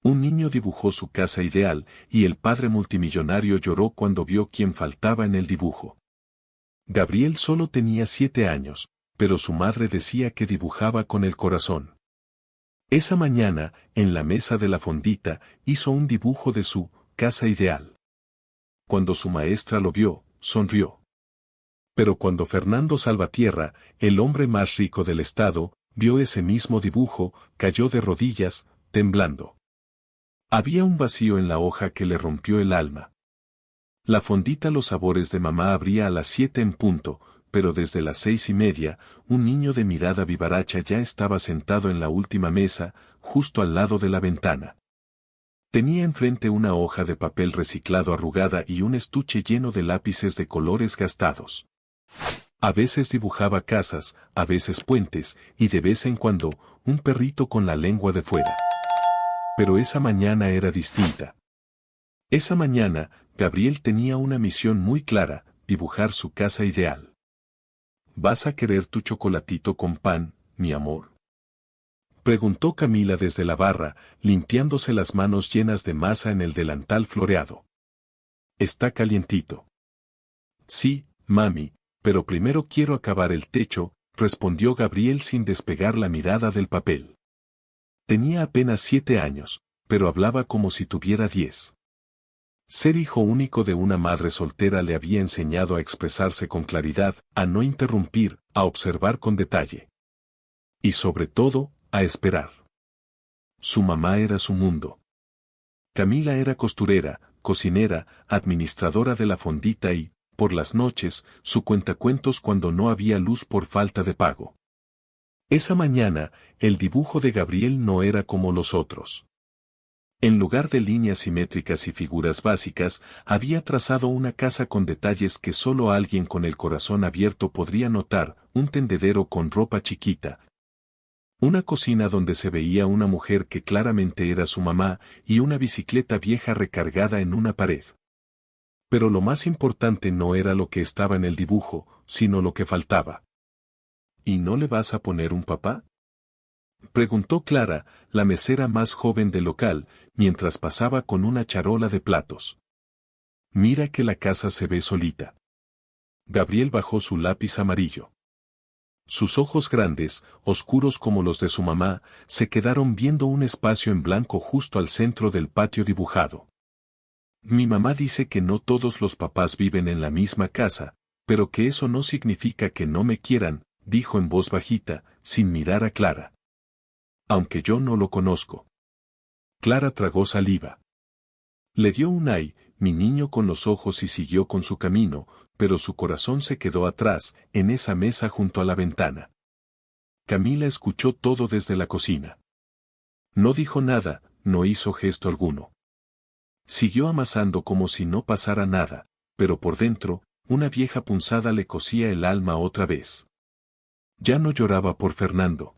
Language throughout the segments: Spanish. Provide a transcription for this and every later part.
Un niño dibujó su casa ideal, y el padre multimillonario lloró cuando vio quién faltaba en el dibujo. Gabriel solo tenía 7 años, pero su madre decía que dibujaba con el corazón. Esa mañana, en la mesa de la fondita, hizo un dibujo de su casa ideal. Cuando su maestra lo vio, sonrió. Pero cuando Fernando Salvatierra, el hombre más rico del estado, vio ese mismo dibujo, cayó de rodillas, temblando. Había un vacío en la hoja que le rompió el alma. La fondita Los Sabores de Mamá abría a las 7 en punto, pero desde las 6:30, un niño de mirada vivaracha ya estaba sentado en la última mesa, justo al lado de la ventana. Tenía enfrente una hoja de papel reciclado arrugada y un estuche lleno de lápices de colores gastados. A veces dibujaba casas, a veces puentes, y de vez en cuando, un perrito con la lengua de fuera. Pero esa mañana era distinta. Esa mañana, Gabriel tenía una misión muy clara: dibujar su casa ideal. ¿Vas a querer tu chocolatito con pan, mi amor?, preguntó Camila desde la barra, limpiándose las manos llenas de masa en el delantal floreado. ¿Está calientito? Sí, mami, pero primero quiero acabar el techo, respondió Gabriel sin despegar la mirada del papel. Tenía apenas 7 años, pero hablaba como si tuviera 10. Ser hijo único de una madre soltera le había enseñado a expresarse con claridad, a no interrumpir, a observar con detalle. Y sobre todo, a esperar. Su mamá era su mundo. Camila era costurera, cocinera, administradora de la fondita y, por las noches, su cuentacuentos cuando no había luz por falta de pago. Esa mañana, el dibujo de Gabriel no era como los otros. En lugar de líneas simétricas y figuras básicas, había trazado una casa con detalles que solo alguien con el corazón abierto podría notar: un tendedero con ropa chiquita, una cocina donde se veía una mujer que claramente era su mamá, y una bicicleta vieja recargada en una pared. Pero lo más importante no era lo que estaba en el dibujo, sino lo que faltaba. ¿Y no le vas a poner un papá?, preguntó Clara, la mesera más joven del local, mientras pasaba con una charola de platos. Mira que la casa se ve solita. Gabriel bajó su lápiz amarillo. Sus ojos grandes, oscuros como los de su mamá, se quedaron viendo un espacio en blanco justo al centro del patio dibujado. Mi mamá dice que no todos los papás viven en la misma casa, pero que eso no significa que no me quieran, dijo en voz bajita, sin mirar a Clara. Aunque yo no lo conozco. Clara tragó saliva. Le dio un ay, mi niño, con los ojos y siguió con su camino, pero su corazón se quedó atrás, en esa mesa junto a la ventana. Camila escuchó todo desde la cocina. No dijo nada, no hizo gesto alguno. Siguió amasando como si no pasara nada, pero por dentro, una vieja punzada le cosía el alma otra vez. Ya no lloraba por Fernando.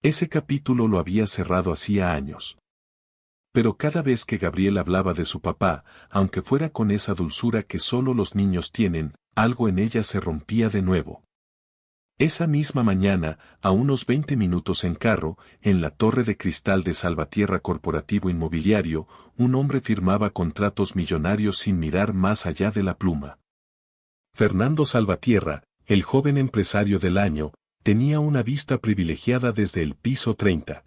Ese capítulo lo había cerrado hacía años. Pero cada vez que Gabriel hablaba de su papá, aunque fuera con esa dulzura que solo los niños tienen, algo en ella se rompía de nuevo. Esa misma mañana, a unos 20 minutos en carro, en la torre de cristal de Salvatierra Corporativo Inmobiliario, un hombre firmaba contratos millonarios sin mirar más allá de la pluma. Fernando Salvatierra, el joven empresario del año, tenía una vista privilegiada desde el piso 30.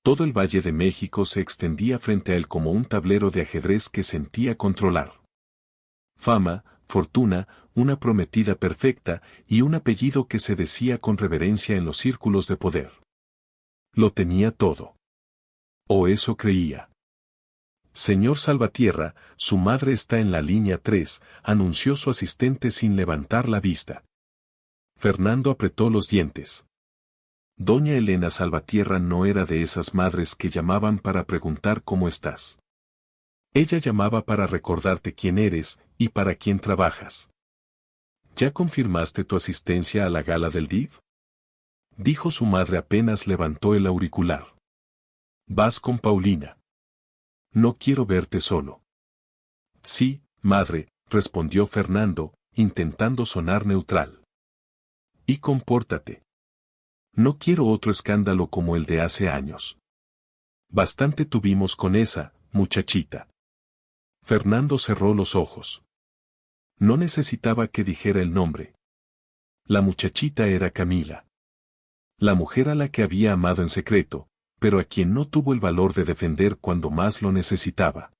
Todo el Valle de México se extendía frente a él como un tablero de ajedrez que sentía controlar. Fama, fortuna, una prometida perfecta y un apellido que se decía con reverencia en los círculos de poder. Lo tenía todo. O eso creía. Señor Salvatierra, su madre está en la línea 3, anunció su asistente sin levantar la vista. Fernando apretó los dientes. Doña Elena Salvatierra no era de esas madres que llamaban para preguntar cómo estás. Ella llamaba para recordarte quién eres y para quién trabajas. ¿Ya confirmaste tu asistencia a la gala del DIF?, dijo su madre apenas levantó el auricular. Vas con Paulina. No quiero verte solo. Sí, madre, respondió Fernando, intentando sonar neutral. Y compórtate. No quiero otro escándalo como el de hace años. Bastante tuvimos con esa, muchachita. Fernando cerró los ojos. No necesitaba que dijera el nombre. La muchachita era Camila. La mujer a la que había amado en secreto, pero a quien no tuvo el valor de defender cuando más lo necesitaba.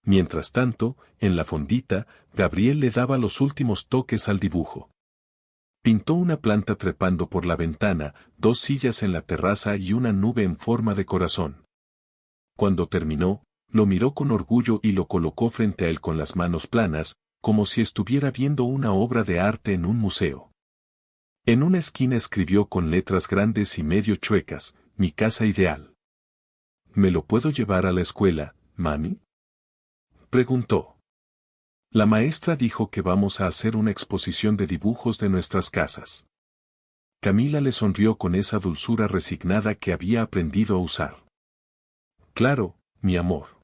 Mientras tanto, en la fondita, Gabriel le daba los últimos toques al dibujo. Pintó una planta trepando por la ventana, 2 sillas en la terraza y una nube en forma de corazón. Cuando terminó, lo miró con orgullo y lo colocó frente a él con las manos planas, como si estuviera viendo una obra de arte en un museo. En una esquina escribió con letras grandes y medio chuecas, "Mi casa ideal". ¿Me lo puedo llevar a la escuela, mami?, preguntó. La maestra dijo que vamos a hacer una exposición de dibujos de nuestras casas. Camila le sonrió con esa dulzura resignada que había aprendido a usar. Claro, mi amor.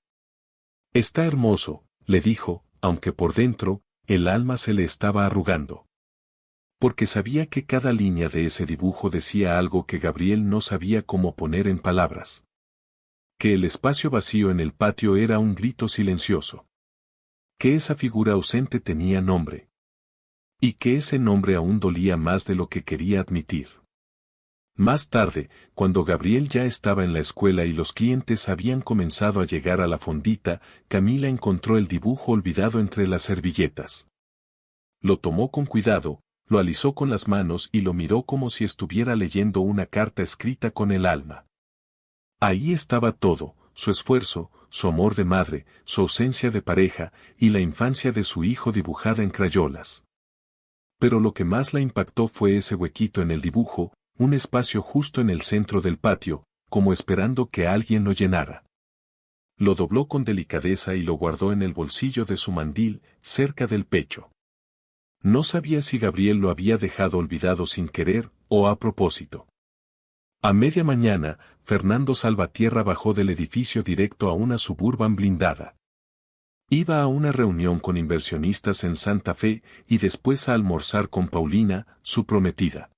Está hermoso, le dijo, aunque por dentro, el alma se le estaba arrugando. Porque sabía que cada línea de ese dibujo decía algo que Gabriel no sabía cómo poner en palabras. Que el espacio vacío en el patio era un grito silencioso. Que esa figura ausente tenía nombre. Y que ese nombre aún dolía más de lo que quería admitir. Más tarde, cuando Gabriel ya estaba en la escuela y los clientes habían comenzado a llegar a la fondita, Camila encontró el dibujo olvidado entre las servilletas. Lo tomó con cuidado, lo alisó con las manos y lo miró como si estuviera leyendo una carta escrita con el alma. Ahí estaba todo, su esfuerzo, su amor de madre, su ausencia de pareja, y la infancia de su hijo dibujada en crayolas. Pero lo que más la impactó fue ese huequito en el dibujo, un espacio justo en el centro del patio, como esperando que alguien lo llenara. Lo dobló con delicadeza y lo guardó en el bolsillo de su mandil, cerca del pecho. No sabía si Gabriel lo había dejado olvidado sin querer, o a propósito. A media mañana, Fernando Salvatierra bajó del edificio directo a una suburban blindada. Iba a una reunión con inversionistas en Santa Fe y después a almorzar con Paulina, su prometida.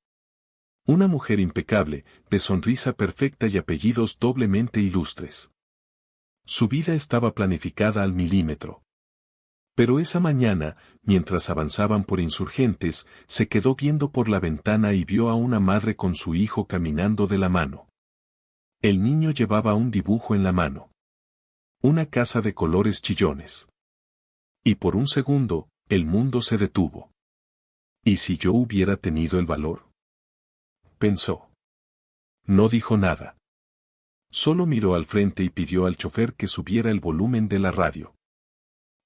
Una mujer impecable, de sonrisa perfecta y apellidos doblemente ilustres. Su vida estaba planificada al milímetro. Pero esa mañana, mientras avanzaban por Insurgentes, se quedó viendo por la ventana y vio a una madre con su hijo caminando de la mano. El niño llevaba un dibujo en la mano. Una casa de colores chillones. Y por un segundo, el mundo se detuvo. ¿Y si yo hubiera tenido el valor?, pensó. No dijo nada. Solo miró al frente y pidió al chofer que subiera el volumen de la radio.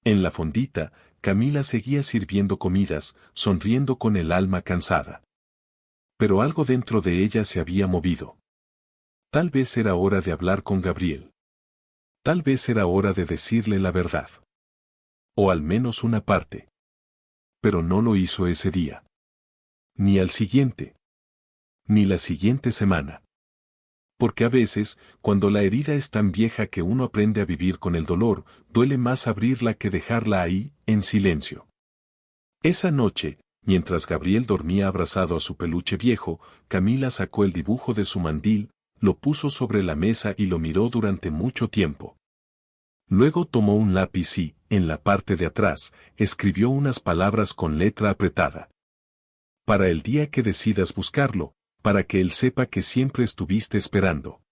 En la fondita, Camila seguía sirviendo comidas, sonriendo con el alma cansada. Pero algo dentro de ella se había movido. Tal vez era hora de hablar con Gabriel. Tal vez era hora de decirle la verdad. O al menos una parte. Pero no lo hizo ese día. Ni al siguiente. Ni la siguiente semana. Porque a veces, cuando la herida es tan vieja que uno aprende a vivir con el dolor, duele más abrirla que dejarla ahí, en silencio. Esa noche, mientras Gabriel dormía abrazado a su peluche viejo, Camila sacó el dibujo de su mandil, lo puso sobre la mesa y lo miró durante mucho tiempo. Luego tomó un lápiz y, en la parte de atrás, escribió unas palabras con letra apretada. Para el día que decidas buscarlo, para que él sepa que siempre estuviste esperando.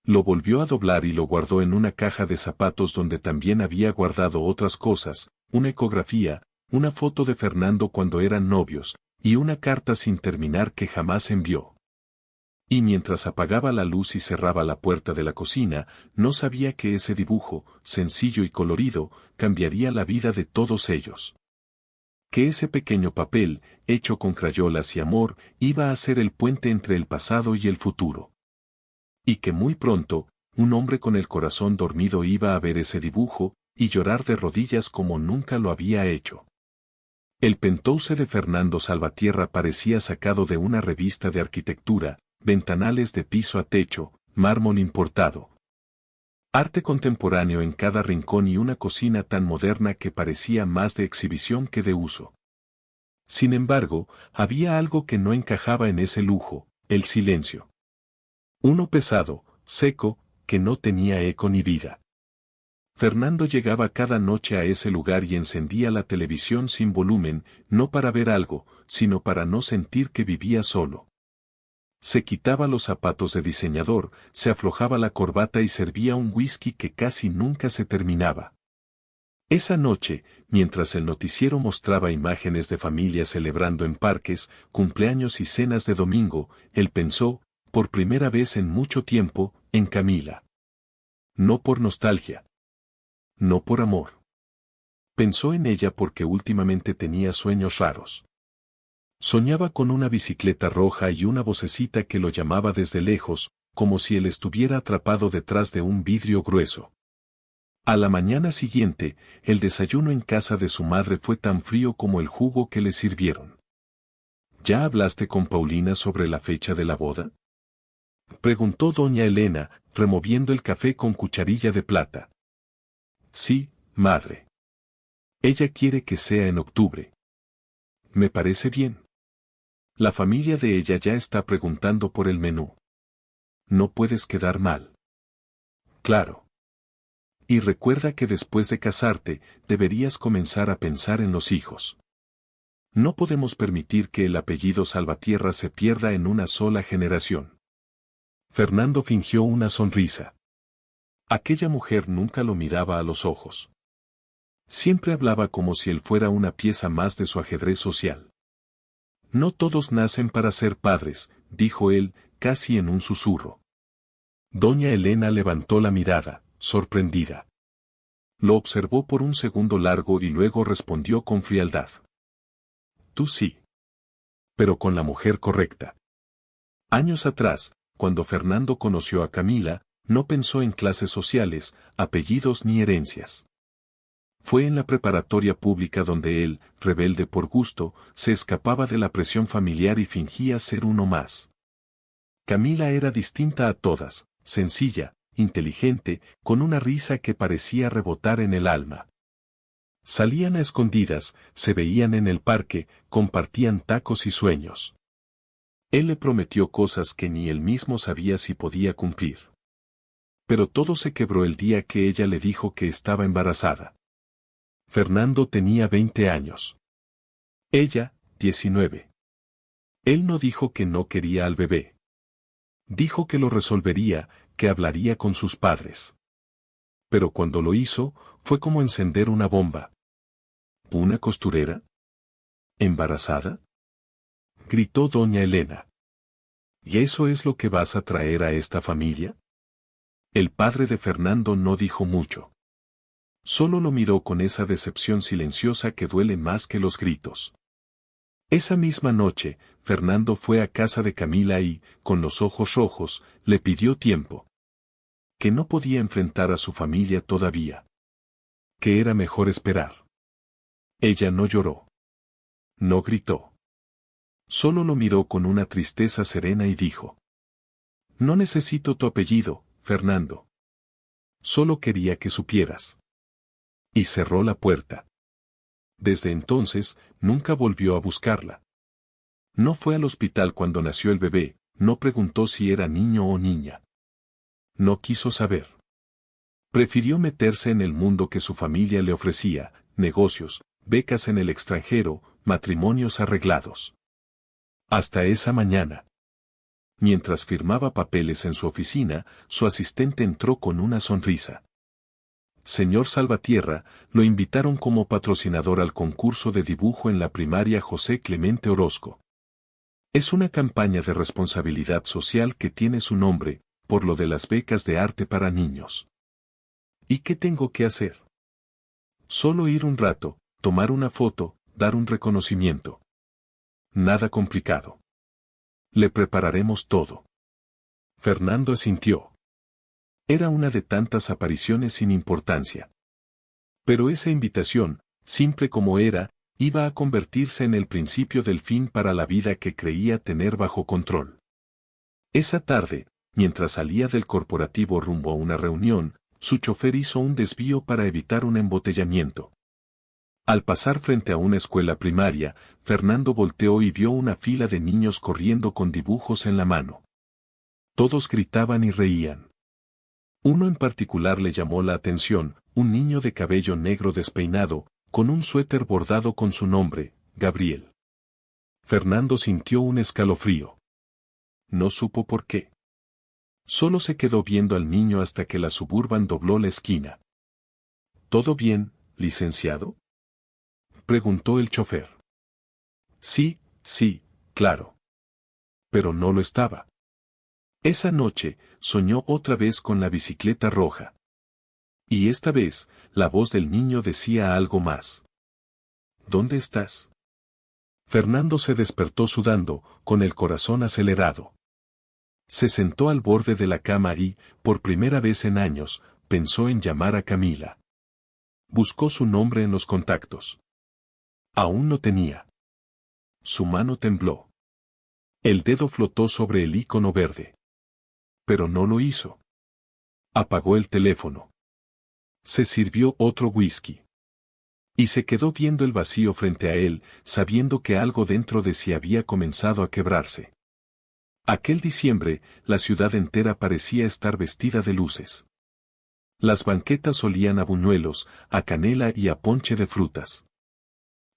Lo volvió a doblar y lo guardó en una caja de zapatos donde también había guardado otras cosas, una ecografía, una foto de Fernando cuando eran novios, y una carta sin terminar que jamás envió. Y mientras apagaba la luz y cerraba la puerta de la cocina, no sabía que ese dibujo, sencillo y colorido, cambiaría la vida de todos ellos. Que ese pequeño papel, hecho con crayolas y amor, iba a ser el puente entre el pasado y el futuro. Y que muy pronto, un hombre con el corazón dormido iba a ver ese dibujo, y llorar de rodillas como nunca lo había hecho. El penthouse de Fernando Salvatierra parecía sacado de una revista de arquitectura, ventanales de piso a techo, mármol importado. Arte contemporáneo en cada rincón y una cocina tan moderna que parecía más de exhibición que de uso. Sin embargo, había algo que no encajaba en ese lujo, el silencio. Uno pesado, seco, que no tenía eco ni vida. Fernando llegaba cada noche a ese lugar y encendía la televisión sin volumen, no para ver algo, sino para no sentir que vivía solo. Se quitaba los zapatos de diseñador, se aflojaba la corbata y servía un whisky que casi nunca se terminaba. Esa noche, mientras el noticiero mostraba imágenes de familias celebrando en parques, cumpleaños y cenas de domingo, él pensó, por primera vez en mucho tiempo, en Camila. No por nostalgia. No por amor. Pensó en ella porque últimamente tenía sueños raros. Soñaba con una bicicleta roja y una vocecita que lo llamaba desde lejos, como si él estuviera atrapado detrás de un vidrio grueso. A la mañana siguiente, el desayuno en casa de su madre fue tan frío como el jugo que le sirvieron. ¿Ya hablaste con Paulina sobre la fecha de la boda?, preguntó doña Elena, removiendo el café con cucharilla de plata. Sí, madre. Ella quiere que sea en octubre. Me parece bien. La familia de ella ya está preguntando por el menú. No puedes quedar mal. Claro. Y recuerda que después de casarte, deberías comenzar a pensar en los hijos. No podemos permitir que el apellido Salvatierra se pierda en una sola generación. Fernando fingió una sonrisa. Aquella mujer nunca lo miraba a los ojos. Siempre hablaba como si él fuera una pieza más de su ajedrez social. No todos nacen para ser padres, dijo él, casi en un susurro. Doña Elena levantó la mirada, sorprendida. Lo observó por un segundo largo y luego respondió con frialdad. Tú sí. Pero con la mujer correcta. Años atrás, cuando Fernando conoció a Camila, no pensó en clases sociales, apellidos ni herencias. Fue en la preparatoria pública donde él, rebelde por gusto, se escapaba de la presión familiar y fingía ser uno más. Camila era distinta a todas, sencilla, inteligente, con una risa que parecía rebotar en el alma. Salían a escondidas, se veían en el parque, compartían tacos y sueños. Él le prometió cosas que ni él mismo sabía si podía cumplir. Pero todo se quebró el día que ella le dijo que estaba embarazada. Fernando tenía 20 años. Ella, 19. Él no dijo que no quería al bebé. Dijo que lo resolvería, que hablaría con sus padres. Pero cuando lo hizo, fue como encender una bomba. ¿Una costurera? ¿Embarazada?, gritó doña Elena. ¿Y eso es lo que vas a traer a esta familia? El padre de Fernando no dijo mucho. Solo lo miró con esa decepción silenciosa que duele más que los gritos. Esa misma noche, Fernando fue a casa de Camila y, con los ojos rojos, le pidió tiempo. Que no podía enfrentar a su familia todavía. Que era mejor esperar. Ella no lloró. No gritó. Solo lo miró con una tristeza serena y dijo: No necesito tu apellido, Fernando. Solo quería que supieras. Y cerró la puerta. Desde entonces, nunca volvió a buscarla. No fue al hospital cuando nació el bebé, no preguntó si era niño o niña. No quiso saber. Prefirió meterse en el mundo que su familia le ofrecía, negocios, becas en el extranjero, matrimonios arreglados. Hasta esa mañana. Mientras firmaba papeles en su oficina, su asistente entró con una sonrisa. Señor Salvatierra, lo invitaron como patrocinador al concurso de dibujo en la primaria José Clemente Orozco. Es una campaña de responsabilidad social que tiene su nombre, por lo de las becas de arte para niños. ¿Y qué tengo que hacer? Solo ir un rato, tomar una foto, dar un reconocimiento. Nada complicado. Le prepararemos todo. Fernando asintió. Era una de tantas apariciones sin importancia. Pero esa invitación, simple como era, iba a convertirse en el principio del fin para la vida que creía tener bajo control. Esa tarde, mientras salía del corporativo rumbo a una reunión, su chofer hizo un desvío para evitar un embotellamiento. Al pasar frente a una escuela primaria, Fernando volteó y vio una fila de niños corriendo con dibujos en la mano. Todos gritaban y reían. Uno en particular le llamó la atención, un niño de cabello negro despeinado, con un suéter bordado con su nombre, Gabriel. Fernando sintió un escalofrío. No supo por qué. Solo se quedó viendo al niño hasta que la Suburban dobló la esquina. ¿Todo bien, licenciado?, preguntó el chofer. Sí, claro. Pero no lo estaba. Esa noche, soñó otra vez con la bicicleta roja. Y esta vez, la voz del niño decía algo más. ¿Dónde estás? Fernando se despertó sudando, con el corazón acelerado. Se sentó al borde de la cama y, por primera vez en años, pensó en llamar a Camila. Buscó su nombre en los contactos. Aún no tenía. Su mano tembló. El dedo flotó sobre el icono verde. Pero no lo hizo. Apagó el teléfono. Se sirvió otro whisky. Y se quedó viendo el vacío frente a él, sabiendo que algo dentro de sí había comenzado a quebrarse. Aquel diciembre, la ciudad entera parecía estar vestida de luces. Las banquetas olían a buñuelos, a canela y a ponche de frutas.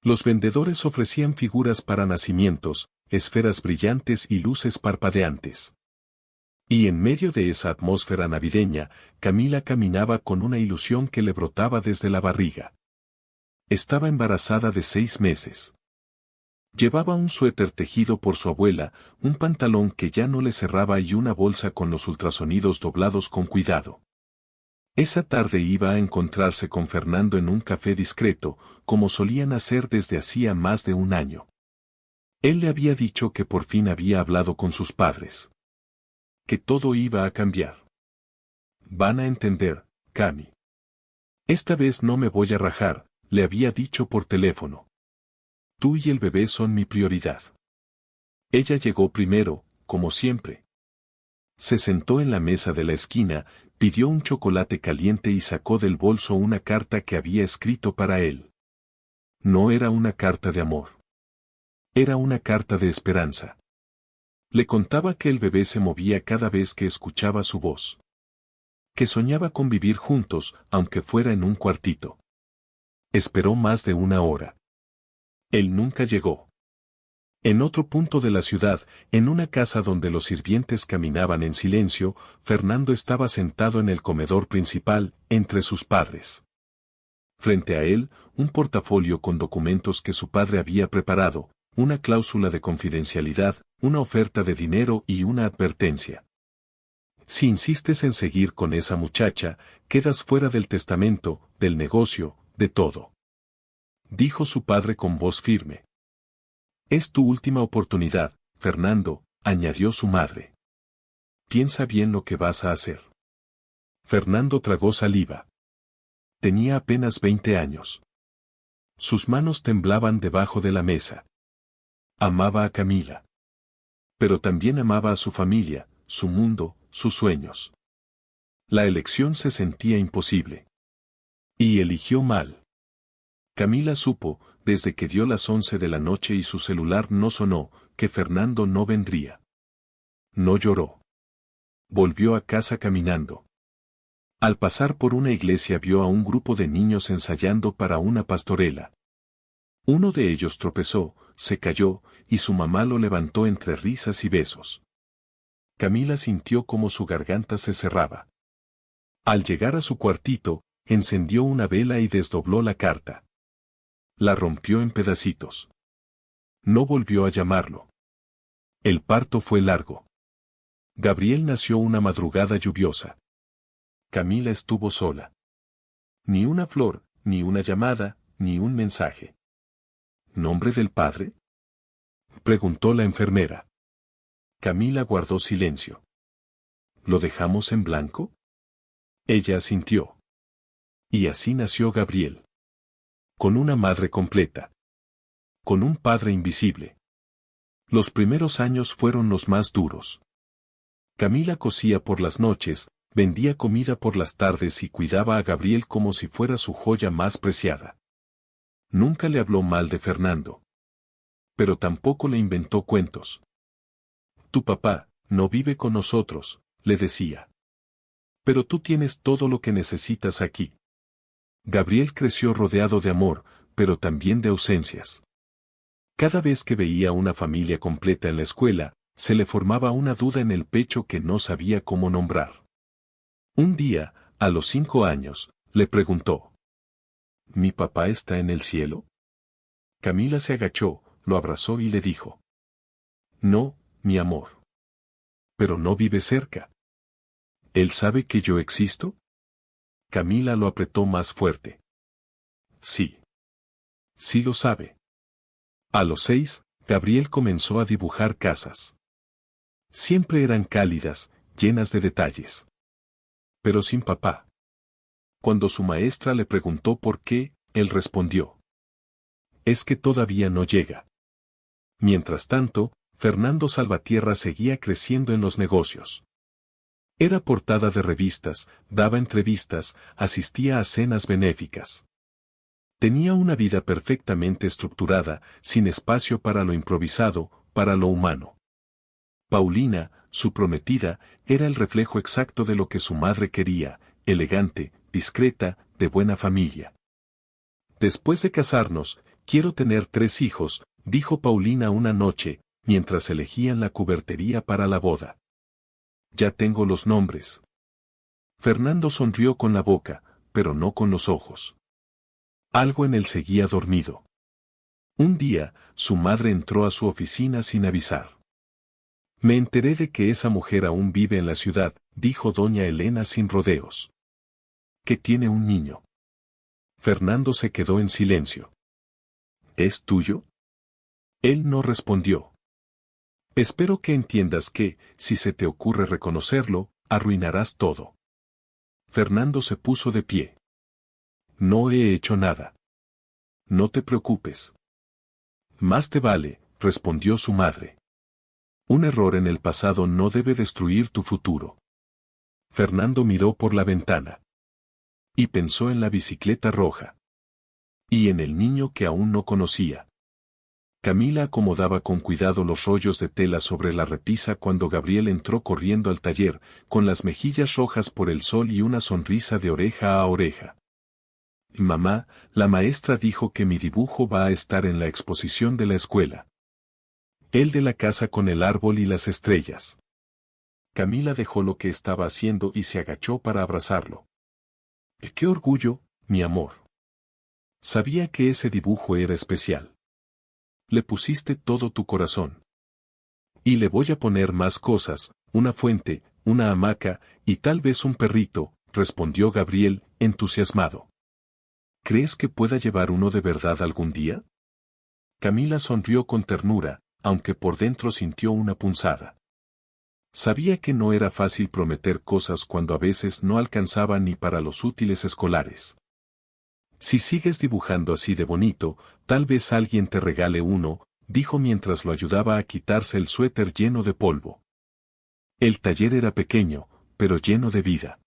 Los vendedores ofrecían figuras para nacimientos, esferas brillantes y luces parpadeantes. Y en medio de esa atmósfera navideña, Camila caminaba con una ilusión que le brotaba desde la barriga. Estaba embarazada de 6 meses. Llevaba un suéter tejido por su abuela, un pantalón que ya no le cerraba y una bolsa con los ultrasonidos doblados con cuidado. Esa tarde iba a encontrarse con Fernando en un café discreto, como solían hacer desde hacía más de un año. Él le había dicho que por fin había hablado con sus padres. Que todo iba a cambiar. Van a entender, Cami. Esta vez no me voy a rajar, le había dicho por teléfono. Tú y el bebé son mi prioridad. Ella llegó primero, como siempre. Se sentó en la mesa de la esquina, pidió un chocolate caliente y sacó del bolso una carta que había escrito para él. No era una carta de amor. Era una carta de esperanza. Le contaba que el bebé se movía cada vez que escuchaba su voz. Que soñaba con vivir juntos, aunque fuera en un cuartito. Esperó más de una hora. Él nunca llegó. En otro punto de la ciudad, en una casa donde los sirvientes caminaban en silencio, Fernando estaba sentado en el comedor principal, entre sus padres. Frente a él, un portafolio con documentos que su padre había preparado, una cláusula de confidencialidad, una oferta de dinero y una advertencia. Si insistes en seguir con esa muchacha, quedas fuera del testamento, del negocio, de todo. Dijo su padre con voz firme. Es tu última oportunidad, Fernando, añadió su madre. Piensa bien lo que vas a hacer. Fernando tragó saliva. Tenía apenas 20 años. Sus manos temblaban debajo de la mesa. Amaba a Camila. Pero también amaba a su familia, su mundo, sus sueños. La elección se sentía imposible. Y eligió mal. Camila supo, desde que dio las 11 de la noche y su celular no sonó, que Fernando no vendría. No lloró. Volvió a casa caminando. Al pasar por una iglesia vio a un grupo de niños ensayando para una pastorela. Uno de ellos tropezó, se cayó, y su mamá lo levantó entre risas y besos. Camila sintió como su garganta se cerraba. Al llegar a su cuartito, encendió una vela y desdobló la carta. La rompió en pedacitos. No volvió a llamarlo. El parto fue largo. Gabriel nació una madrugada lluviosa. Camila estuvo sola. Ni una flor, ni una llamada, ni un mensaje. ¿Nombre del padre?, preguntó la enfermera. Camila guardó silencio. ¿Lo dejamos en blanco? Ella asintió. Y así nació Gabriel. Con una madre completa. Con un padre invisible. Los primeros años fueron los más duros. Camila cosía por las noches, vendía comida por las tardes y cuidaba a Gabriel como si fuera su joya más preciada. Nunca le habló mal de Fernando. Pero tampoco le inventó cuentos. Tu papá no vive con nosotros, le decía. Pero tú tienes todo lo que necesitas aquí. Gabriel creció rodeado de amor, pero también de ausencias. Cada vez que veía una familia completa en la escuela, se le formaba una duda en el pecho que no sabía cómo nombrar. Un día, a los 5 años, le preguntó: ¿Mi papá está en el cielo? Camila se agachó, lo abrazó y le dijo: No, mi amor. Pero no vive cerca. ¿Él sabe que yo existo? Camila lo apretó más fuerte. Sí. Sí lo sabe. A los 6, Gabriel comenzó a dibujar casas. Siempre eran cálidas, llenas de detalles. Pero sin papá. Cuando su maestra le preguntó por qué, él respondió: Es que todavía no llega. Mientras tanto, Fernando Salvatierra seguía creciendo en los negocios. Era portada de revistas, daba entrevistas, asistía a cenas benéficas. Tenía una vida perfectamente estructurada, sin espacio para lo improvisado, para lo humano. Paulina, su prometida, era el reflejo exacto de lo que su madre quería: elegante, discreta, de buena familia. Después de casarnos, quiero tener 3 hijos, dijo Paulina una noche, mientras elegían la cubertería para la boda. Ya tengo los nombres. Fernando sonrió con la boca, pero no con los ojos. Algo en él seguía dormido. Un día, su madre entró a su oficina sin avisar. Me enteré de que esa mujer aún vive en la ciudad, dijo doña Elena sin rodeos. Que tiene un niño. Fernando se quedó en silencio. ¿Es tuyo? Él no respondió. Espero que entiendas que, si se te ocurre reconocerlo, arruinarás todo. Fernando se puso de pie. No he hecho nada. No te preocupes. Más te vale, respondió su madre. Un error en el pasado no debe destruir tu futuro. Fernando miró por la ventana. Y pensó en la bicicleta roja. Y en el niño que aún no conocía. Camila acomodaba con cuidado los rollos de tela sobre la repisa cuando Gabriel entró corriendo al taller, con las mejillas rojas por el sol y una sonrisa de oreja a oreja. Mamá, la maestra dijo que mi dibujo va a estar en la exposición de la escuela. El de la casa con el árbol y las estrellas. Camila dejó lo que estaba haciendo y se agachó para abrazarlo. ¡Qué orgullo, mi amor! Sabía que ese dibujo era especial. Le pusiste todo tu corazón. Y le voy a poner más cosas: una fuente, una hamaca, y tal vez un perrito, respondió Gabriel, entusiasmado. ¿Crees que pueda llevar uno de verdad algún día? Camila sonrió con ternura, aunque por dentro sintió una punzada. Sabía que no era fácil prometer cosas cuando a veces no alcanzaba ni para los útiles escolares. Si sigues dibujando así de bonito, tal vez alguien te regale uno, dijo mientras lo ayudaba a quitarse el suéter lleno de polvo. El taller era pequeño, pero lleno de vida.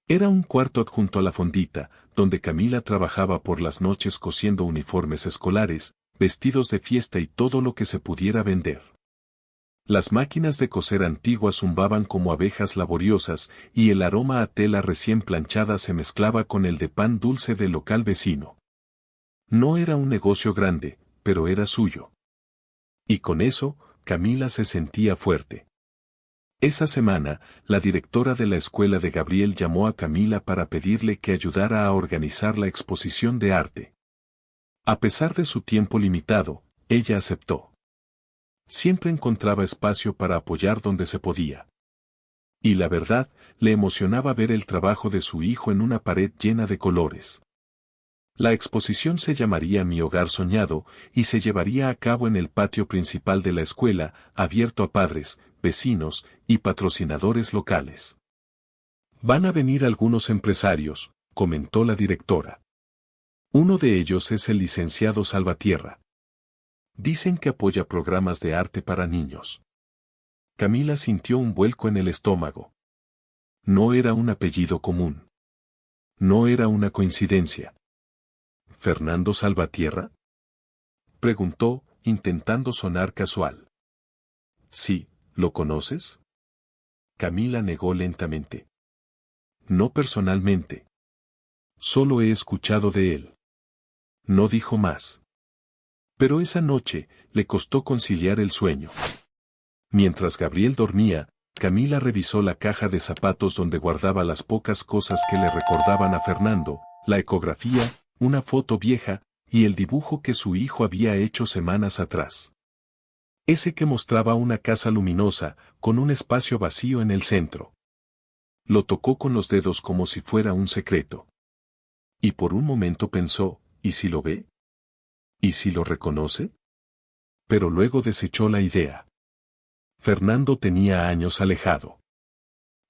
Era un cuarto adjunto a la fondita, donde Camila trabajaba por las noches cosiendo uniformes escolares, vestidos de fiesta y todo lo que se pudiera vender. Las máquinas de coser antiguas zumbaban como abejas laboriosas, y el aroma a tela recién planchada se mezclaba con el de pan dulce del local vecino. No era un negocio grande, pero era suyo. Y con eso, Camila se sentía fuerte. Esa semana, la directora de la escuela de Gabriel llamó a Camila para pedirle que ayudara a organizar la exposición de arte. A pesar de su tiempo limitado, ella aceptó. Siempre encontraba espacio para apoyar donde se podía. Y la verdad, le emocionaba ver el trabajo de su hijo en una pared llena de colores. La exposición se llamaría Mi Hogar Soñado, y se llevaría a cabo en el patio principal de la escuela, abierto a padres, vecinos y patrocinadores locales. Van a venir algunos empresarios, comentó la directora. Uno de ellos es el licenciado Salvatierra. Dicen que apoya programas de arte para niños. Camila sintió un vuelco en el estómago. No era un apellido común. No era una coincidencia. ¿Fernando Salvatierra? Preguntó, intentando sonar casual. Sí, ¿lo conoces? Camila negó lentamente. No personalmente. Solo he escuchado de él. No dijo más. Pero esa noche, le costó conciliar el sueño. Mientras Gabriel dormía, Camila revisó la caja de zapatos donde guardaba las pocas cosas que le recordaban a Fernando, la ecografía, una foto vieja, y el dibujo que su hijo había hecho semanas atrás. Ese que mostraba una casa luminosa, con un espacio vacío en el centro. Lo tocó con los dedos como si fuera un secreto. Y por un momento pensó, ¿y si lo ve? ¿Y si lo reconoce? Pero luego desechó la idea. Fernando tenía años alejado.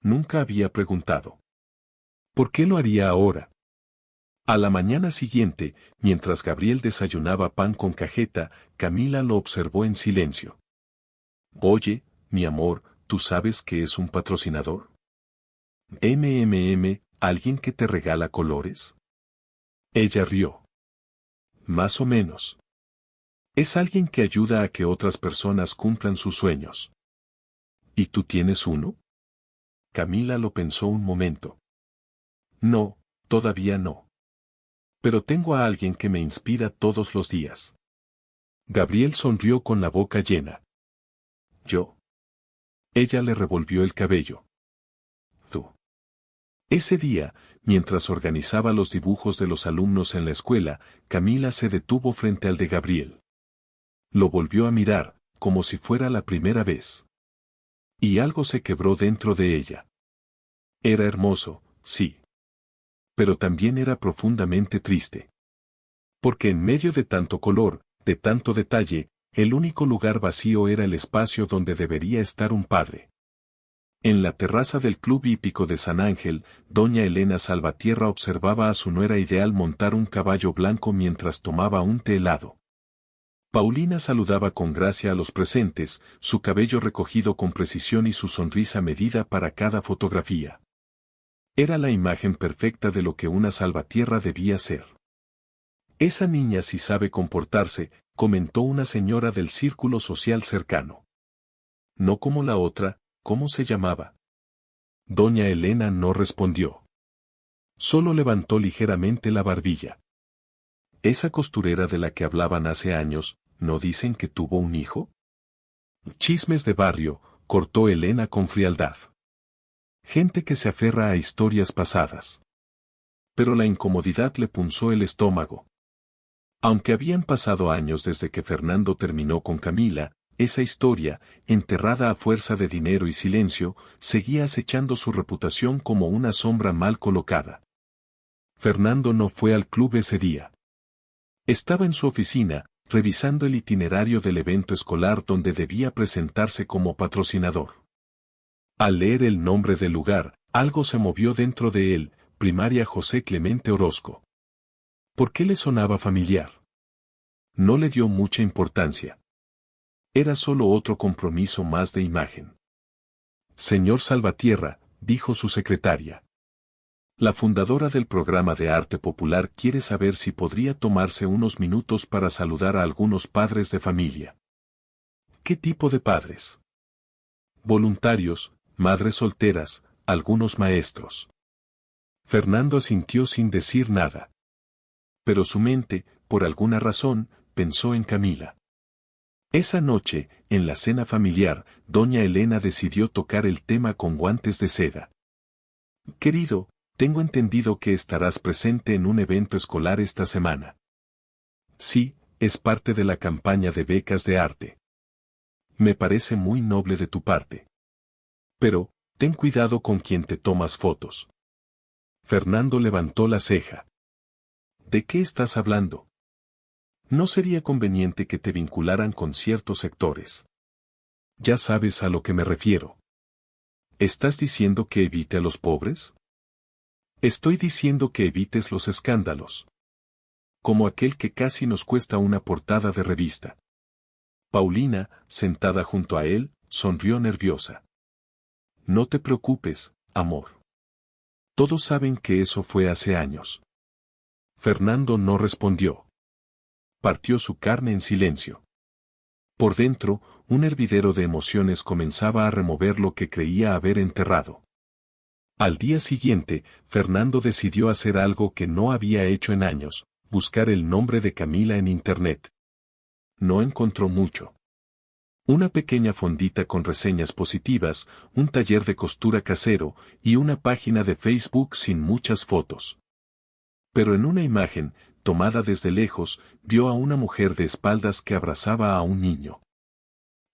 Nunca había preguntado. ¿Por qué lo haría ahora? A la mañana siguiente, mientras Gabriel desayunaba pan con cajeta, Camila lo observó en silencio. Oye, mi amor, ¿tú sabes qué es un patrocinador? ¿Alguien que te regala colores? Ella rió. Más o menos. Es alguien que ayuda a que otras personas cumplan sus sueños. ¿Y tú tienes uno? Camila lo pensó un momento. No, todavía no. Pero tengo a alguien que me inspira todos los días. Gabriel sonrió con la boca llena. ¿Yo? Ella le revolvió el cabello. Tú. Ese día, mientras organizaba los dibujos de los alumnos en la escuela, Camila se detuvo frente al de Gabriel. Lo volvió a mirar, como si fuera la primera vez. Y algo se quebró dentro de ella. Era hermoso, sí. Pero también era profundamente triste. Porque en medio de tanto color, de tanto detalle, el único lugar vacío era el espacio donde debería estar un padre. En la terraza del Club Hípico de San Ángel, doña Elena Salvatierra observaba a su nuera ideal montar un caballo blanco mientras tomaba un té helado. Paulina saludaba con gracia a los presentes, su cabello recogido con precisión y su sonrisa medida para cada fotografía. Era la imagen perfecta de lo que una Salvatierra debía ser. Esa niña sí sabe comportarse, comentó una señora del círculo social cercano. No como la otra, ¿cómo se llamaba? Doña Elena no respondió. Solo levantó ligeramente la barbilla. Esa costurera de la que hablaban hace años, ¿no dicen que tuvo un hijo? Chismes de barrio, cortó Elena con frialdad. Gente que se aferra a historias pasadas. Pero la incomodidad le punzó el estómago. Aunque habían pasado años desde que Fernando terminó con Camila, esa historia, enterrada a fuerza de dinero y silencio, seguía acechando su reputación como una sombra mal colocada. Fernando no fue al club ese día. Estaba en su oficina, revisando el itinerario del evento escolar donde debía presentarse como patrocinador. Al leer el nombre del lugar, algo se movió dentro de él, Primaria José Clemente Orozco. ¿Por qué le sonaba familiar? No le dio mucha importancia. Era solo otro compromiso más de imagen. Señor Salvatierra, dijo su secretaria. La fundadora del programa de arte popular quiere saber si podría tomarse unos minutos para saludar a algunos padres de familia. ¿Qué tipo de padres? Voluntarios, madres solteras, algunos maestros. Fernando asintió sin decir nada. Pero su mente, por alguna razón, pensó en Camila. Esa noche, en la cena familiar, doña Elena decidió tocar el tema con guantes de seda. Querido, tengo entendido que estarás presente en un evento escolar esta semana. Sí, es parte de la campaña de becas de arte. Me parece muy noble de tu parte. Pero, ten cuidado con quien te tomas fotos. Fernando levantó la ceja. ¿De qué estás hablando? No sería conveniente que te vincularan con ciertos sectores. Ya sabes a lo que me refiero. ¿Estás diciendo que evite a los pobres? Estoy diciendo que evites los escándalos. Como aquel que casi nos cuesta una portada de revista. Paulina, sentada junto a él, sonrió nerviosa. No te preocupes, amor. Todos saben que eso fue hace años. Fernando no respondió. Partió su carne en silencio. Por dentro, un hervidero de emociones comenzaba a remover lo que creía haber enterrado. Al día siguiente, Fernando decidió hacer algo que no había hecho en años, buscar el nombre de Camila en Internet. No encontró mucho. Una pequeña fondita con reseñas positivas, un taller de costura casero y una página de Facebook sin muchas fotos. Pero en una imagen, tomada desde lejos, vio a una mujer de espaldas que abrazaba a un niño.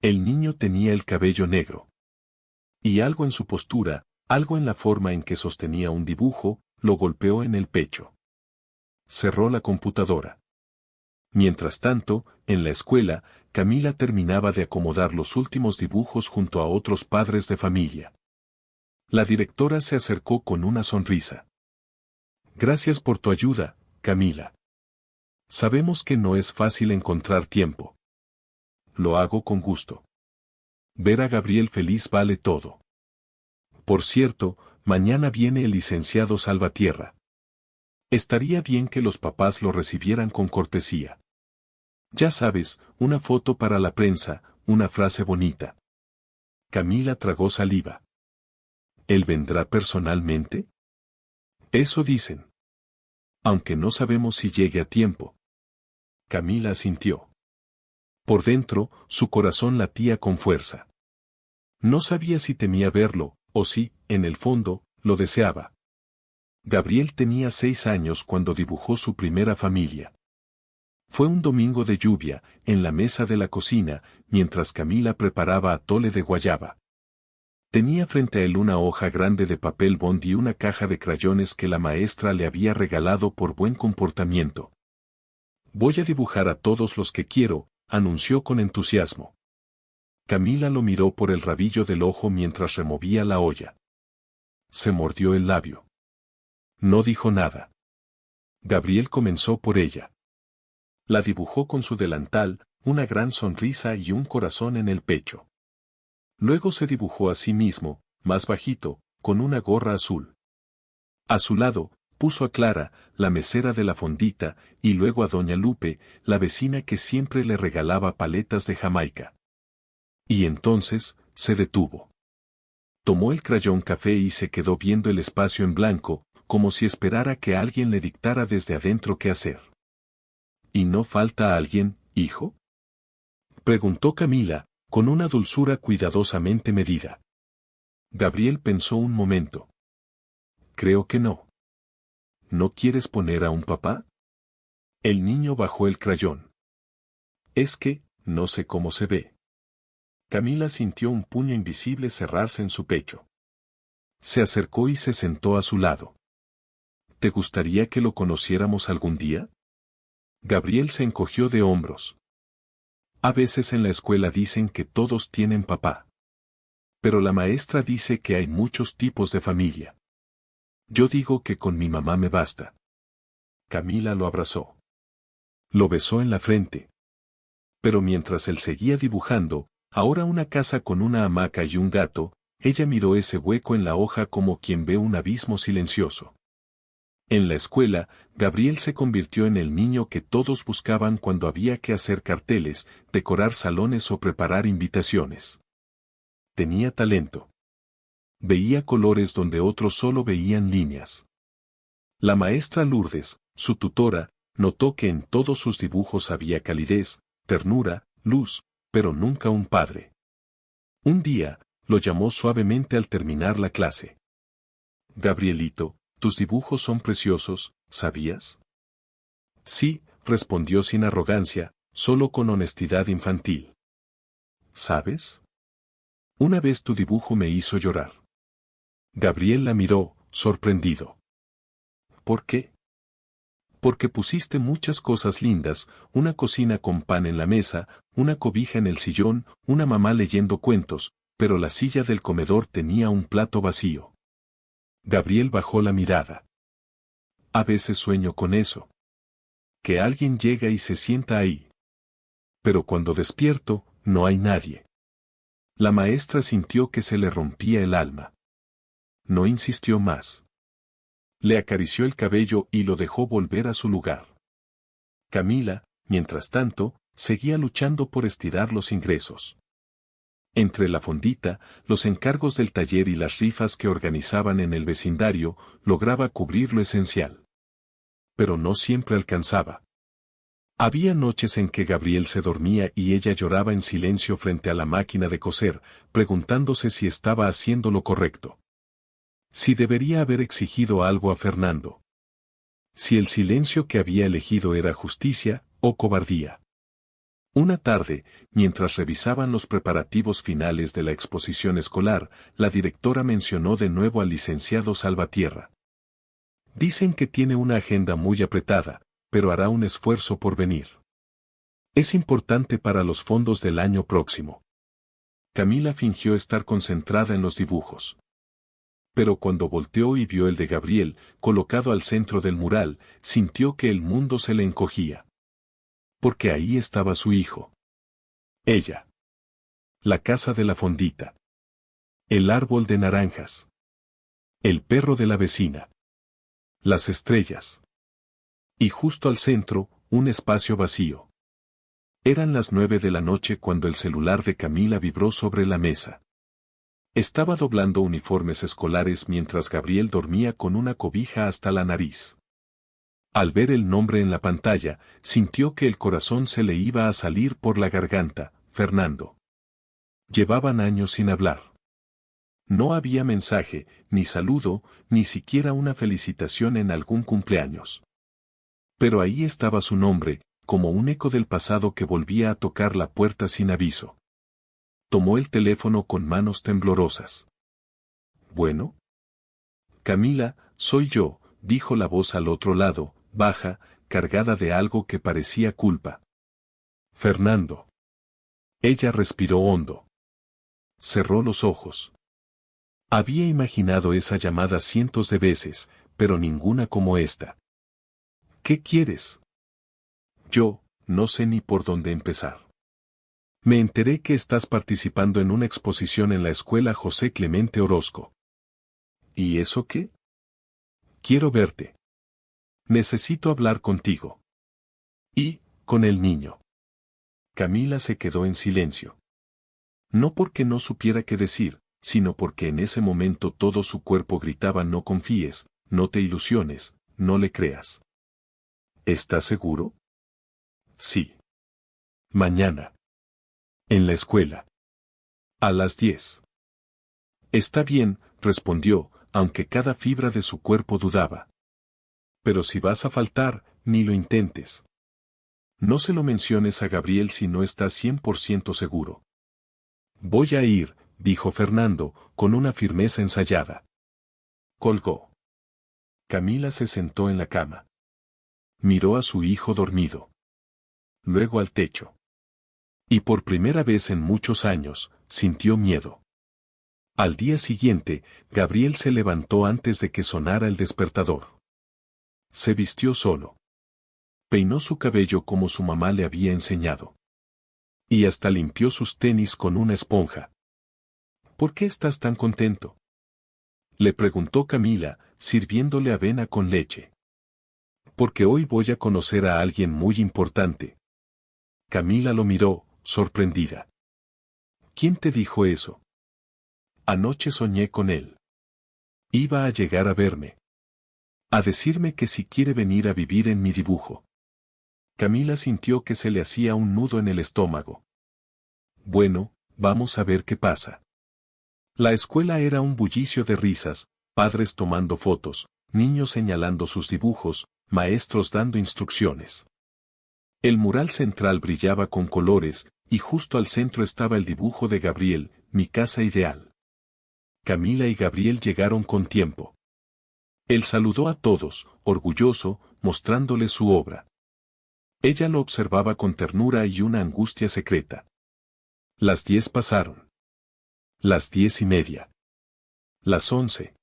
El niño tenía el cabello negro. Y algo en su postura, algo en la forma en que sostenía un dibujo, lo golpeó en el pecho. Cerró la computadora. Mientras tanto, en la escuela, Camila terminaba de acomodar los últimos dibujos junto a otros padres de familia. La directora se acercó con una sonrisa. Gracias por tu ayuda, Camila. Sabemos que no es fácil encontrar tiempo. Lo hago con gusto. Ver a Gabriel feliz vale todo. Por cierto, mañana viene el licenciado Salvatierra. Estaría bien que los papás lo recibieran con cortesía. Ya sabes, una foto para la prensa, una frase bonita. Camila tragó saliva. ¿Él vendrá personalmente? Eso dicen. Aunque no sabemos si llegue a tiempo. Camila asintió. Por dentro, su corazón latía con fuerza. No sabía si temía verlo, o si, en el fondo, lo deseaba. Gabriel tenía 6 años cuando dibujó su primera familia. Fue un domingo de lluvia, en la mesa de la cocina, mientras Camila preparaba atole de guayaba. Tenía frente a él una hoja grande de papel bond y una caja de crayones que la maestra le había regalado por buen comportamiento. Voy a dibujar a todos los que quiero, anunció con entusiasmo. Camila lo miró por el rabillo del ojo mientras removía la olla. Se mordió el labio. No dijo nada. Gabriel comenzó por ella. La dibujó con su delantal, una gran sonrisa y un corazón en el pecho. Luego se dibujó a sí mismo, más bajito, con una gorra azul. A su lado, puso a Clara, la mesera de la fondita, y luego a Doña Lupe, la vecina que siempre le regalaba paletas de Jamaica. Y entonces, se detuvo. Tomó el crayón café y se quedó viendo el espacio en blanco, como si esperara que alguien le dictara desde adentro qué hacer. ¿Y no falta alguien, hijo? Preguntó Camila, con una dulzura cuidadosamente medida. Gabriel pensó un momento. Creo que no. ¿No quieres poner a un papá? El niño bajó el crayón. Es que, no sé cómo se ve. Camila sintió un puño invisible cerrarse en su pecho. Se acercó y se sentó a su lado. ¿Te gustaría que lo conociéramos algún día? Gabriel se encogió de hombros. A veces en la escuela dicen que todos tienen papá. Pero la maestra dice que hay muchos tipos de familia. Yo digo que con mi mamá me basta. Camila lo abrazó. Lo besó en la frente. Pero mientras él seguía dibujando, ahora una casa con una hamaca y un gato, ella miró ese hueco en la hoja como quien ve un abismo silencioso. En la escuela, Gabriel se convirtió en el niño que todos buscaban cuando había que hacer carteles, decorar salones o preparar invitaciones. Tenía talento. Veía colores donde otros solo veían líneas. La maestra Lourdes, su tutora, notó que en todos sus dibujos había calidez, ternura, luz, pero nunca un padre. Un día, lo llamó suavemente al terminar la clase. Gabrielito, tus dibujos son preciosos, ¿sabías? Sí, respondió sin arrogancia, solo con honestidad infantil. ¿Sabes? Una vez tu dibujo me hizo llorar. Gabriel la miró, sorprendido. ¿Por qué? Porque pusiste muchas cosas lindas, una cocina con pan en la mesa, una cobija en el sillón, una mamá leyendo cuentos, pero la silla del comedor tenía un plato vacío. Gabriel bajó la mirada. A veces sueño con eso. Que alguien llega y se sienta ahí. Pero cuando despierto, no hay nadie. La maestra sintió que se le rompía el alma. No insistió más. Le acarició el cabello y lo dejó volver a su lugar. Camila, mientras tanto, seguía luchando por estirar los ingresos. Entre la fondita, los encargos del taller y las rifas que organizaban en el vecindario, lograba cubrir lo esencial. Pero no siempre alcanzaba. Había noches en que Gabriel se dormía y ella lloraba en silencio frente a la máquina de coser, preguntándose si estaba haciendo lo correcto. Si debería haber exigido algo a Fernando. Si el silencio que había elegido era justicia o cobardía. Una tarde, mientras revisaban los preparativos finales de la exposición escolar, la directora mencionó de nuevo al licenciado Salvatierra. Dicen que tiene una agenda muy apretada, pero hará un esfuerzo por venir. Es importante para los fondos del año próximo. Camila fingió estar concentrada en los dibujos. Pero cuando volteó y vio el de Gabriel, colocado al centro del mural, sintió que el mundo se le encogía. Porque ahí estaba su hijo. Ella. La casa de la fondita. El árbol de naranjas. El perro de la vecina. Las estrellas. Y justo al centro, un espacio vacío. Eran las 9 de la noche cuando el celular de Camila vibró sobre la mesa. Estaba doblando uniformes escolares mientras Gabriel dormía con una cobija hasta la nariz. Al ver el nombre en la pantalla, sintió que el corazón se le iba a salir por la garganta, Fernando. Llevaban años sin hablar. No había mensaje, ni saludo, ni siquiera una felicitación en algún cumpleaños. Pero ahí estaba su nombre, como un eco del pasado que volvía a tocar la puerta sin aviso. Tomó el teléfono con manos temblorosas. ¿Bueno? Camila, soy yo, dijo la voz al otro lado, baja, cargada de algo que parecía culpa. Fernando. Ella respiró hondo. Cerró los ojos. Había imaginado esa llamada cientos de veces, pero ninguna como esta. ¿Qué quieres? Yo, no sé ni por dónde empezar. Me enteré que estás participando en una exposición en la escuela José Clemente Orozco. ¿Y eso qué? Quiero verte. Necesito hablar contigo. Y, con el niño. Camila se quedó en silencio. No porque no supiera qué decir, sino porque en ese momento todo su cuerpo gritaba: no confíes, no te ilusiones, no le creas. ¿Estás seguro? Sí. Mañana. En la escuela. A las 10. Está bien, respondió, aunque cada fibra de su cuerpo dudaba. Pero si vas a faltar, ni lo intentes. No se lo menciones a Gabriel si no estás 100% seguro. Voy a ir, dijo Fernando, con una firmeza ensayada. Colgó. Camila se sentó en la cama. Miró a su hijo dormido. Luego al techo. Y por primera vez en muchos años, sintió miedo. Al día siguiente, Gabriel se levantó antes de que sonara el despertador. Se vistió solo. Peinó su cabello como su mamá le había enseñado. Y hasta limpió sus tenis con una esponja. ¿Por qué estás tan contento? Le preguntó Camila, sirviéndole avena con leche. Porque hoy voy a conocer a alguien muy importante. Camila lo miró, sorprendida. ¿Quién te dijo eso? Anoche soñé con él. Iba a llegar a verme. A decirme que si quiere venir a vivir en mi dibujo. Camila sintió que se le hacía un nudo en el estómago. Bueno, vamos a ver qué pasa. La escuela era un bullicio de risas, padres tomando fotos, niños señalando sus dibujos, maestros dando instrucciones. El mural central brillaba con colores, y justo al centro estaba el dibujo de Gabriel, mi casa ideal. Camila y Gabriel llegaron con tiempo. Él saludó a todos, orgulloso, mostrándoles su obra. Ella lo observaba con ternura y una angustia secreta. Las 10 pasaron. Las 10:30. Las 11.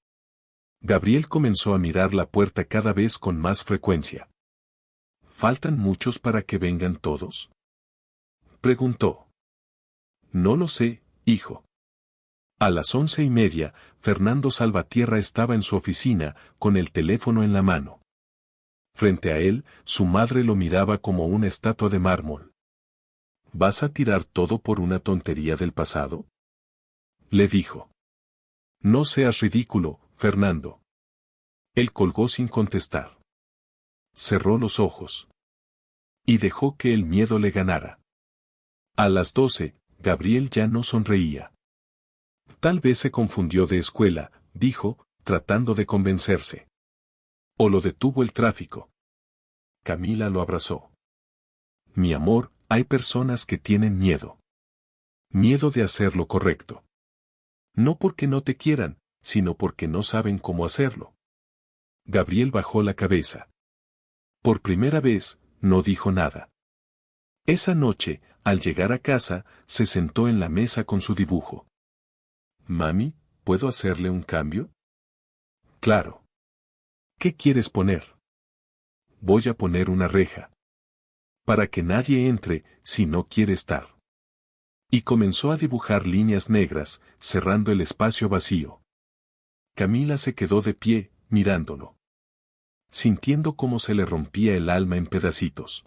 Gabriel comenzó a mirar la puerta cada vez con más frecuencia. ¿Faltan muchos para que vengan todos? Preguntó. No lo sé, hijo. A las 11:30, Fernando Salvatierra estaba en su oficina, con el teléfono en la mano. Frente a él, su madre lo miraba como una estatua de mármol. ¿Vas a tirar todo por una tontería del pasado? le dijo. No seas ridículo, Fernando. Él colgó sin contestar. Cerró los ojos. Y dejó que el miedo le ganara. A las 12, Gabriel ya no sonreía. Tal vez se confundió de escuela, dijo, tratando de convencerse. O lo detuvo el tráfico. Camila lo abrazó. Mi amor, hay personas que tienen miedo. Miedo de hacer lo correcto. No porque no te quieran, sino porque no saben cómo hacerlo. Gabriel bajó la cabeza. Por primera vez, no dijo nada. Esa noche, al llegar a casa, se sentó en la mesa con su dibujo. Mami, ¿puedo hacerle un cambio? Claro. ¿Qué quieres poner? Voy a poner una reja. Para que nadie entre, si no quiere estar. Y comenzó a dibujar líneas negras, cerrando el espacio vacío. Camila se quedó de pie, mirándolo. Sintiendo cómo se le rompía el alma en pedacitos.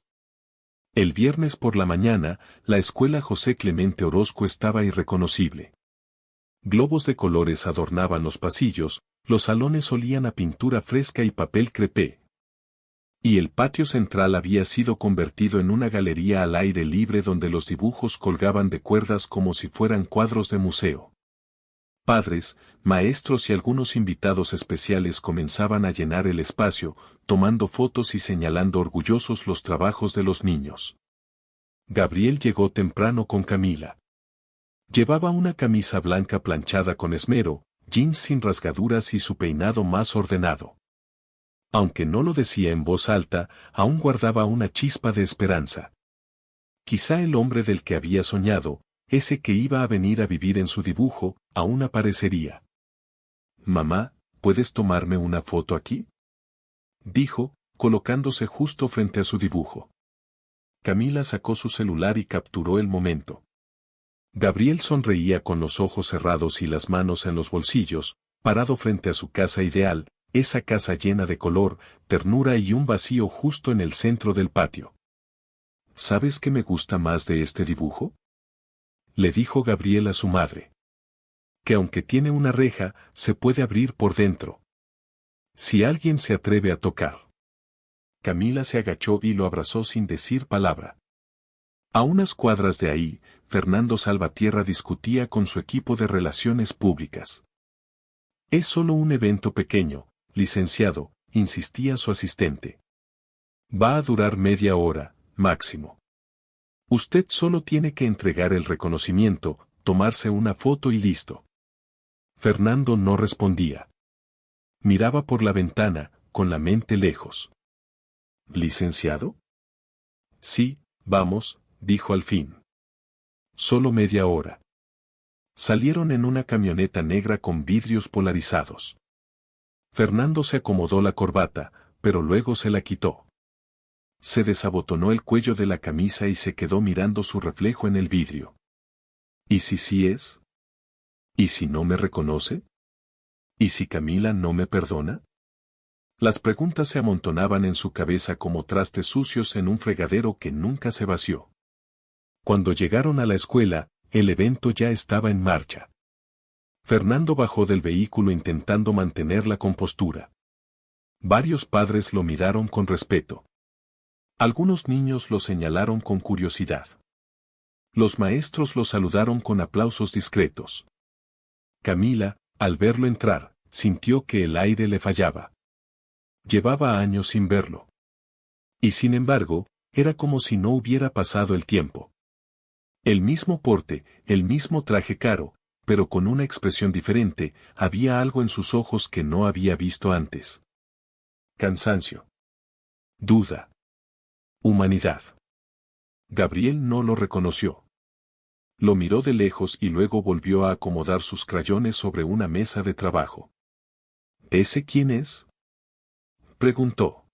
El viernes por la mañana, la escuela José Clemente Orozco estaba irreconocible. Globos de colores adornaban los pasillos, los salones olían a pintura fresca y papel crepé. Y el patio central había sido convertido en una galería al aire libre donde los dibujos colgaban de cuerdas como si fueran cuadros de museo. Padres, maestros y algunos invitados especiales comenzaban a llenar el espacio, tomando fotos y señalando orgullosos los trabajos de los niños. Gabriel llegó temprano con Camila. Llevaba una camisa blanca planchada con esmero, jeans sin rasgaduras y su peinado más ordenado. Aunque no lo decía en voz alta, aún guardaba una chispa de esperanza. Quizá el hombre del que había soñado, ese que iba a venir a vivir en su dibujo, aún aparecería. Mamá, ¿puedes tomarme una foto aquí? Dijo, colocándose justo frente a su dibujo. Camila sacó su celular y capturó el momento. Gabriel sonreía con los ojos cerrados y las manos en los bolsillos, parado frente a su casa ideal, esa casa llena de color, ternura y un vacío justo en el centro del patio. ¿Sabes qué me gusta más de este dibujo? Le dijo Gabriel a su madre. Que aunque tiene una reja, se puede abrir por dentro. Si alguien se atreve a tocar. Camila se agachó y lo abrazó sin decir palabra. A unas cuadras de ahí, Fernando Salvatierra discutía con su equipo de relaciones públicas. Es solo un evento pequeño, licenciado, insistía su asistente. Va a durar media hora, máximo. Usted solo tiene que entregar el reconocimiento, tomarse una foto y listo. Fernando no respondía. Miraba por la ventana, con la mente lejos. ¿Licenciado? Sí, vamos, dijo al fin. Solo media hora. Salieron en una camioneta negra con vidrios polarizados. Fernando se acomodó la corbata, pero luego se la quitó. Se desabotonó el cuello de la camisa y se quedó mirando su reflejo en el vidrio. ¿Y si sí es? ¿Y si no me reconoce? ¿Y si Camila no me perdona? Las preguntas se amontonaban en su cabeza como trastes sucios en un fregadero que nunca se vació. Cuando llegaron a la escuela, el evento ya estaba en marcha. Fernando bajó del vehículo intentando mantener la compostura. Varios padres lo miraron con respeto. Algunos niños lo señalaron con curiosidad. Los maestros lo saludaron con aplausos discretos. Camila, al verlo entrar, sintió que el aire le fallaba. Llevaba años sin verlo. Y sin embargo, era como si no hubiera pasado el tiempo. El mismo porte, el mismo traje caro, pero con una expresión diferente, había algo en sus ojos que no había visto antes. Cansancio. Duda. Humanidad. Gabriel no lo reconoció. Lo miró de lejos y luego volvió a acomodar sus crayones sobre una mesa de trabajo. ¿Ese quién es? Preguntó.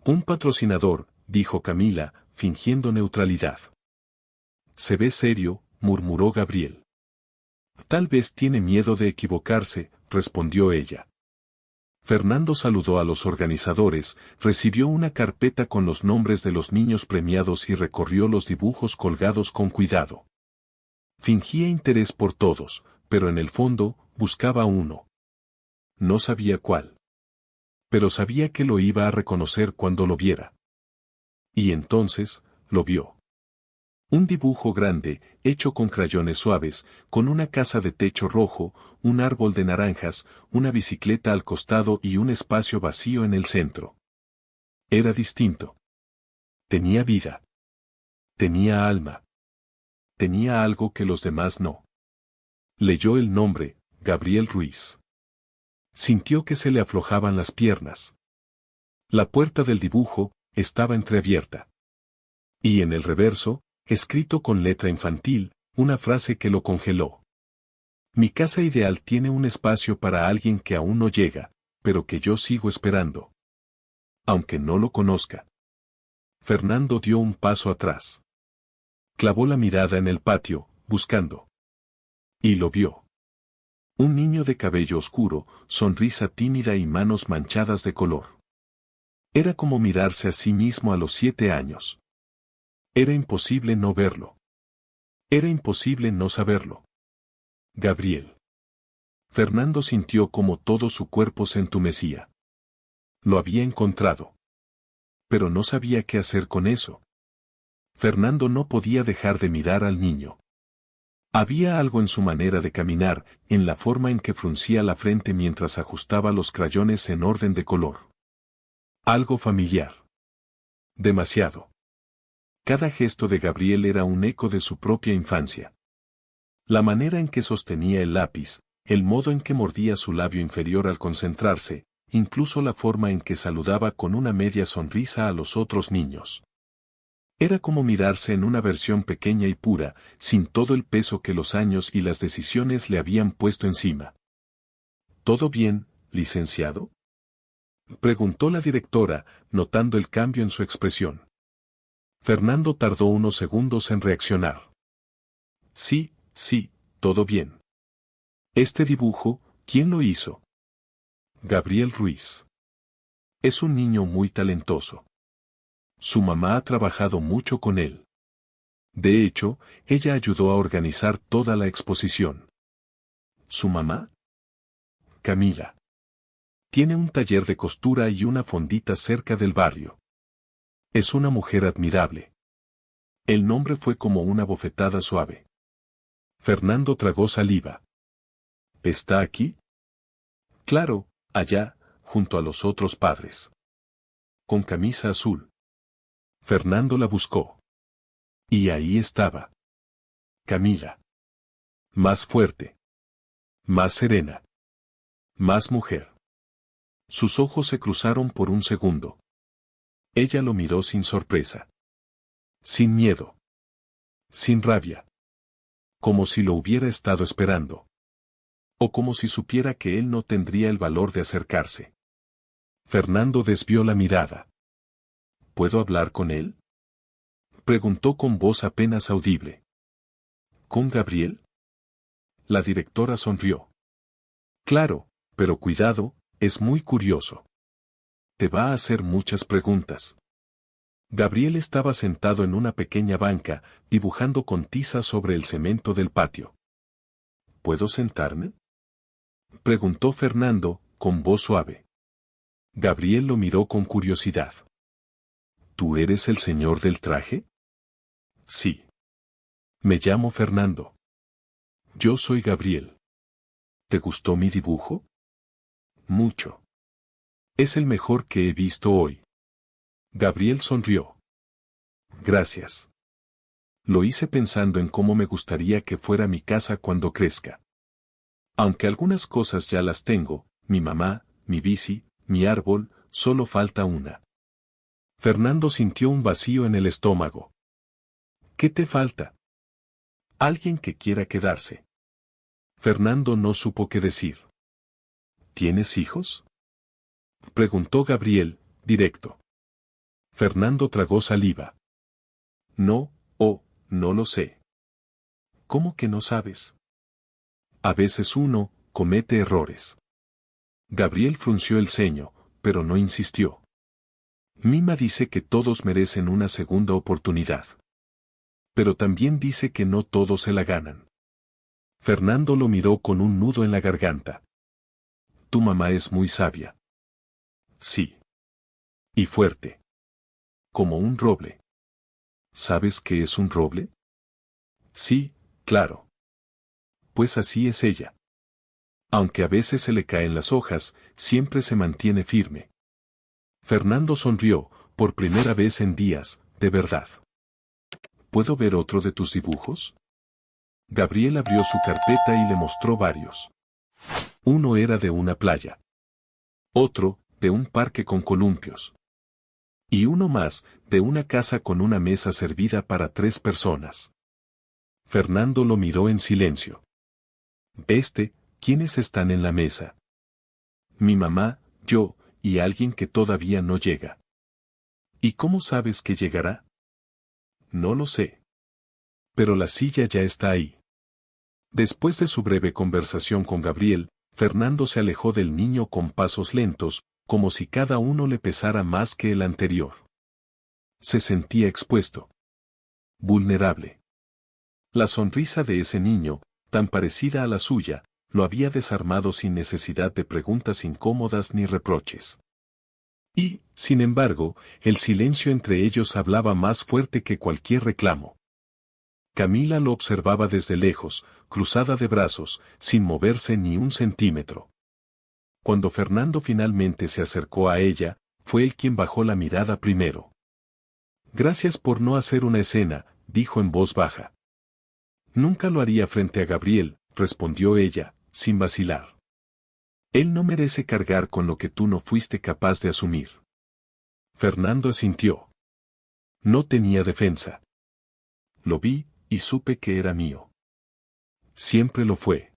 Un patrocinador, dijo Camila, fingiendo neutralidad. Se ve serio, murmuró Gabriel. Tal vez tiene miedo de equivocarse, respondió ella. Fernando saludó a los organizadores, recibió una carpeta con los nombres de los niños premiados y recorrió los dibujos colgados con cuidado. Fingía interés por todos, pero en el fondo, buscaba uno. No sabía cuál. Pero sabía que lo iba a reconocer cuando lo viera. Y entonces, lo vio. Un dibujo grande, hecho con crayones suaves, con una casa de techo rojo, un árbol de naranjas, una bicicleta al costado y un espacio vacío en el centro. Era distinto. Tenía vida. Tenía alma. Tenía algo que los demás no. Leyó el nombre, Gabriel Ruiz. Sintió que se le aflojaban las piernas. La puerta del dibujo estaba entreabierta. Y en el reverso, escrito con letra infantil, una frase que lo congeló. Mi casa ideal tiene un espacio para alguien que aún no llega, pero que yo sigo esperando. Aunque no lo conozca. Fernando dio un paso atrás. Clavó la mirada en el patio, buscando. Y lo vio. Un niño de cabello oscuro, sonrisa tímida y manos manchadas de color. Era como mirarse a sí mismo a los 7 años. Era imposible no verlo. Era imposible no saberlo. Gabriel. Fernando sintió como todo su cuerpo se entumecía. Lo había encontrado. Pero no sabía qué hacer con eso. Fernando no podía dejar de mirar al niño. Había algo en su manera de caminar, en la forma en que fruncía la frente mientras ajustaba los crayones en orden de color. Algo familiar. Demasiado. Cada gesto de Gabriel era un eco de su propia infancia. La manera en que sostenía el lápiz, el modo en que mordía su labio inferior al concentrarse, incluso la forma en que saludaba con una media sonrisa a los otros niños. Era como mirarse en una versión pequeña y pura, sin todo el peso que los años y las decisiones le habían puesto encima. ¿Todo bien, licenciado?, preguntó la directora, notando el cambio en su expresión. Fernando tardó unos segundos en reaccionar. Sí, todo bien. Este dibujo, ¿quién lo hizo? Gabriel Ruiz. Es un niño muy talentoso. Su mamá ha trabajado mucho con él. De hecho, ella ayudó a organizar toda la exposición. ¿Su mamá? Camila. Tiene un taller de costura y una fondita cerca del barrio. Es una mujer admirable. El nombre fue como una bofetada suave. Fernando tragó saliva. ¿Está aquí? Claro, allá, junto a los otros padres. Con camisa azul. Fernando la buscó. Y ahí estaba. Camila. Más fuerte. Más serena. Más mujer. Sus ojos se cruzaron por un segundo. Ella lo miró sin sorpresa. Sin miedo. Sin rabia. Como si lo hubiera estado esperando. O como si supiera que él no tendría el valor de acercarse. Fernando desvió la mirada. ¿Puedo hablar con él?, preguntó con voz apenas audible. ¿Con Gabriel? La directora sonrió. Claro, pero cuidado, es muy curioso. Te va a hacer muchas preguntas. Gabriel estaba sentado en una pequeña banca, dibujando con tiza sobre el cemento del patio. ¿Puedo sentarme?, preguntó Fernando, con voz suave. Gabriel lo miró con curiosidad. ¿Tú eres el señor del traje? Sí. Me llamo Fernando. Yo soy Gabriel. ¿Te gustó mi dibujo? Mucho. Es el mejor que he visto hoy. Gabriel sonrió. Gracias. Lo hice pensando en cómo me gustaría que fuera mi casa cuando crezca. Aunque algunas cosas ya las tengo, mi mamá, mi bici, mi árbol, solo falta una. Fernando sintió un vacío en el estómago. ¿Qué te falta? Alguien que quiera quedarse. Fernando no supo qué decir. ¿Tienes hijos?, preguntó Gabriel, directo. Fernando tragó saliva. No, no lo sé. ¿Cómo que no sabes? A veces uno comete errores. Gabriel frunció el ceño, pero no insistió. Mima dice que todos merecen una segunda oportunidad. Pero también dice que no todos se la ganan. Fernando lo miró con un nudo en la garganta. Tu mamá es muy sabia. Sí. Y fuerte. Como un roble. ¿Sabes qué es un roble? Sí, claro. Pues así es ella. Aunque a veces se le caen las hojas, siempre se mantiene firme. Fernando sonrió, por primera vez en días, de verdad. ¿Puedo ver otro de tus dibujos? Gabriel abrió su carpeta y le mostró varios. Uno era de una playa. Otro, de un parque con columpios. Y uno más, de una casa con una mesa servida para 3 personas. Fernando lo miró en silencio. ¿Quiénes están en la mesa? Mi mamá, yo, y alguien que todavía no llega. ¿Y cómo sabes que llegará? No lo sé. Pero la silla ya está ahí. Después de su breve conversación con Gabriel, Fernando se alejó del niño con pasos lentos, como si cada uno le pesara más que el anterior. Se sentía expuesto. Vulnerable. La sonrisa de ese niño, tan parecida a la suya, lo había desarmado sin necesidad de preguntas incómodas ni reproches. Y, sin embargo, el silencio entre ellos hablaba más fuerte que cualquier reclamo. Camila lo observaba desde lejos, cruzada de brazos, sin moverse ni un centímetro. Cuando Fernando finalmente se acercó a ella, fue él quien bajó la mirada primero. Gracias por no hacer una escena, dijo en voz baja. Nunca lo haría frente a Gabriel, respondió ella, sin vacilar. Él no merece cargar con lo que tú no fuiste capaz de asumir. Fernando asintió. No tenía defensa. Lo vi, y supe que era mío. Siempre lo fue.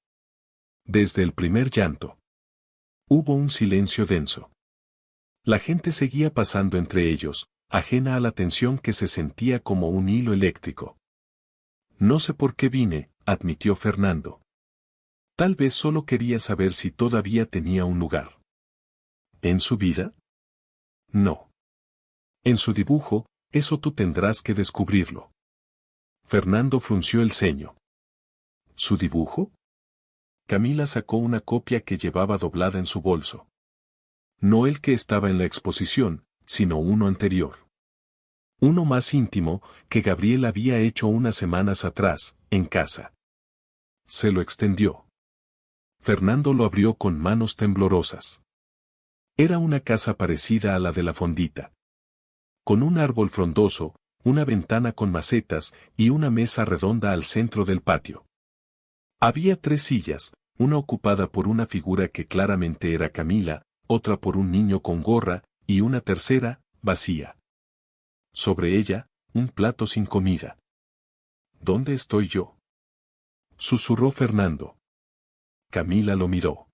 Desde el primer llanto. Hubo un silencio denso. La gente seguía pasando entre ellos, ajena a la tensión que se sentía como un hilo eléctrico. No sé por qué vine, admitió Fernando. Tal vez solo quería saber si todavía tenía un lugar. ¿En su vida? No. En su dibujo, eso tú tendrás que descubrirlo. Fernando frunció el ceño. ¿Su dibujo? Camila sacó una copia que llevaba doblada en su bolso. No el que estaba en la exposición, sino uno anterior. Uno más íntimo, que Gabriel había hecho unas semanas atrás, en casa. Se lo extendió. Fernando lo abrió con manos temblorosas. Era una casa parecida a la de la fondita. Con un árbol frondoso, una ventana con macetas y una mesa redonda al centro del patio. Había 3 sillas, una ocupada por una figura que claramente era Camila, otra por un niño con gorra, y una tercera, vacía. Sobre ella, un plato sin comida. ¿Dónde estoy yo? Susurró Fernando. Camila lo miró.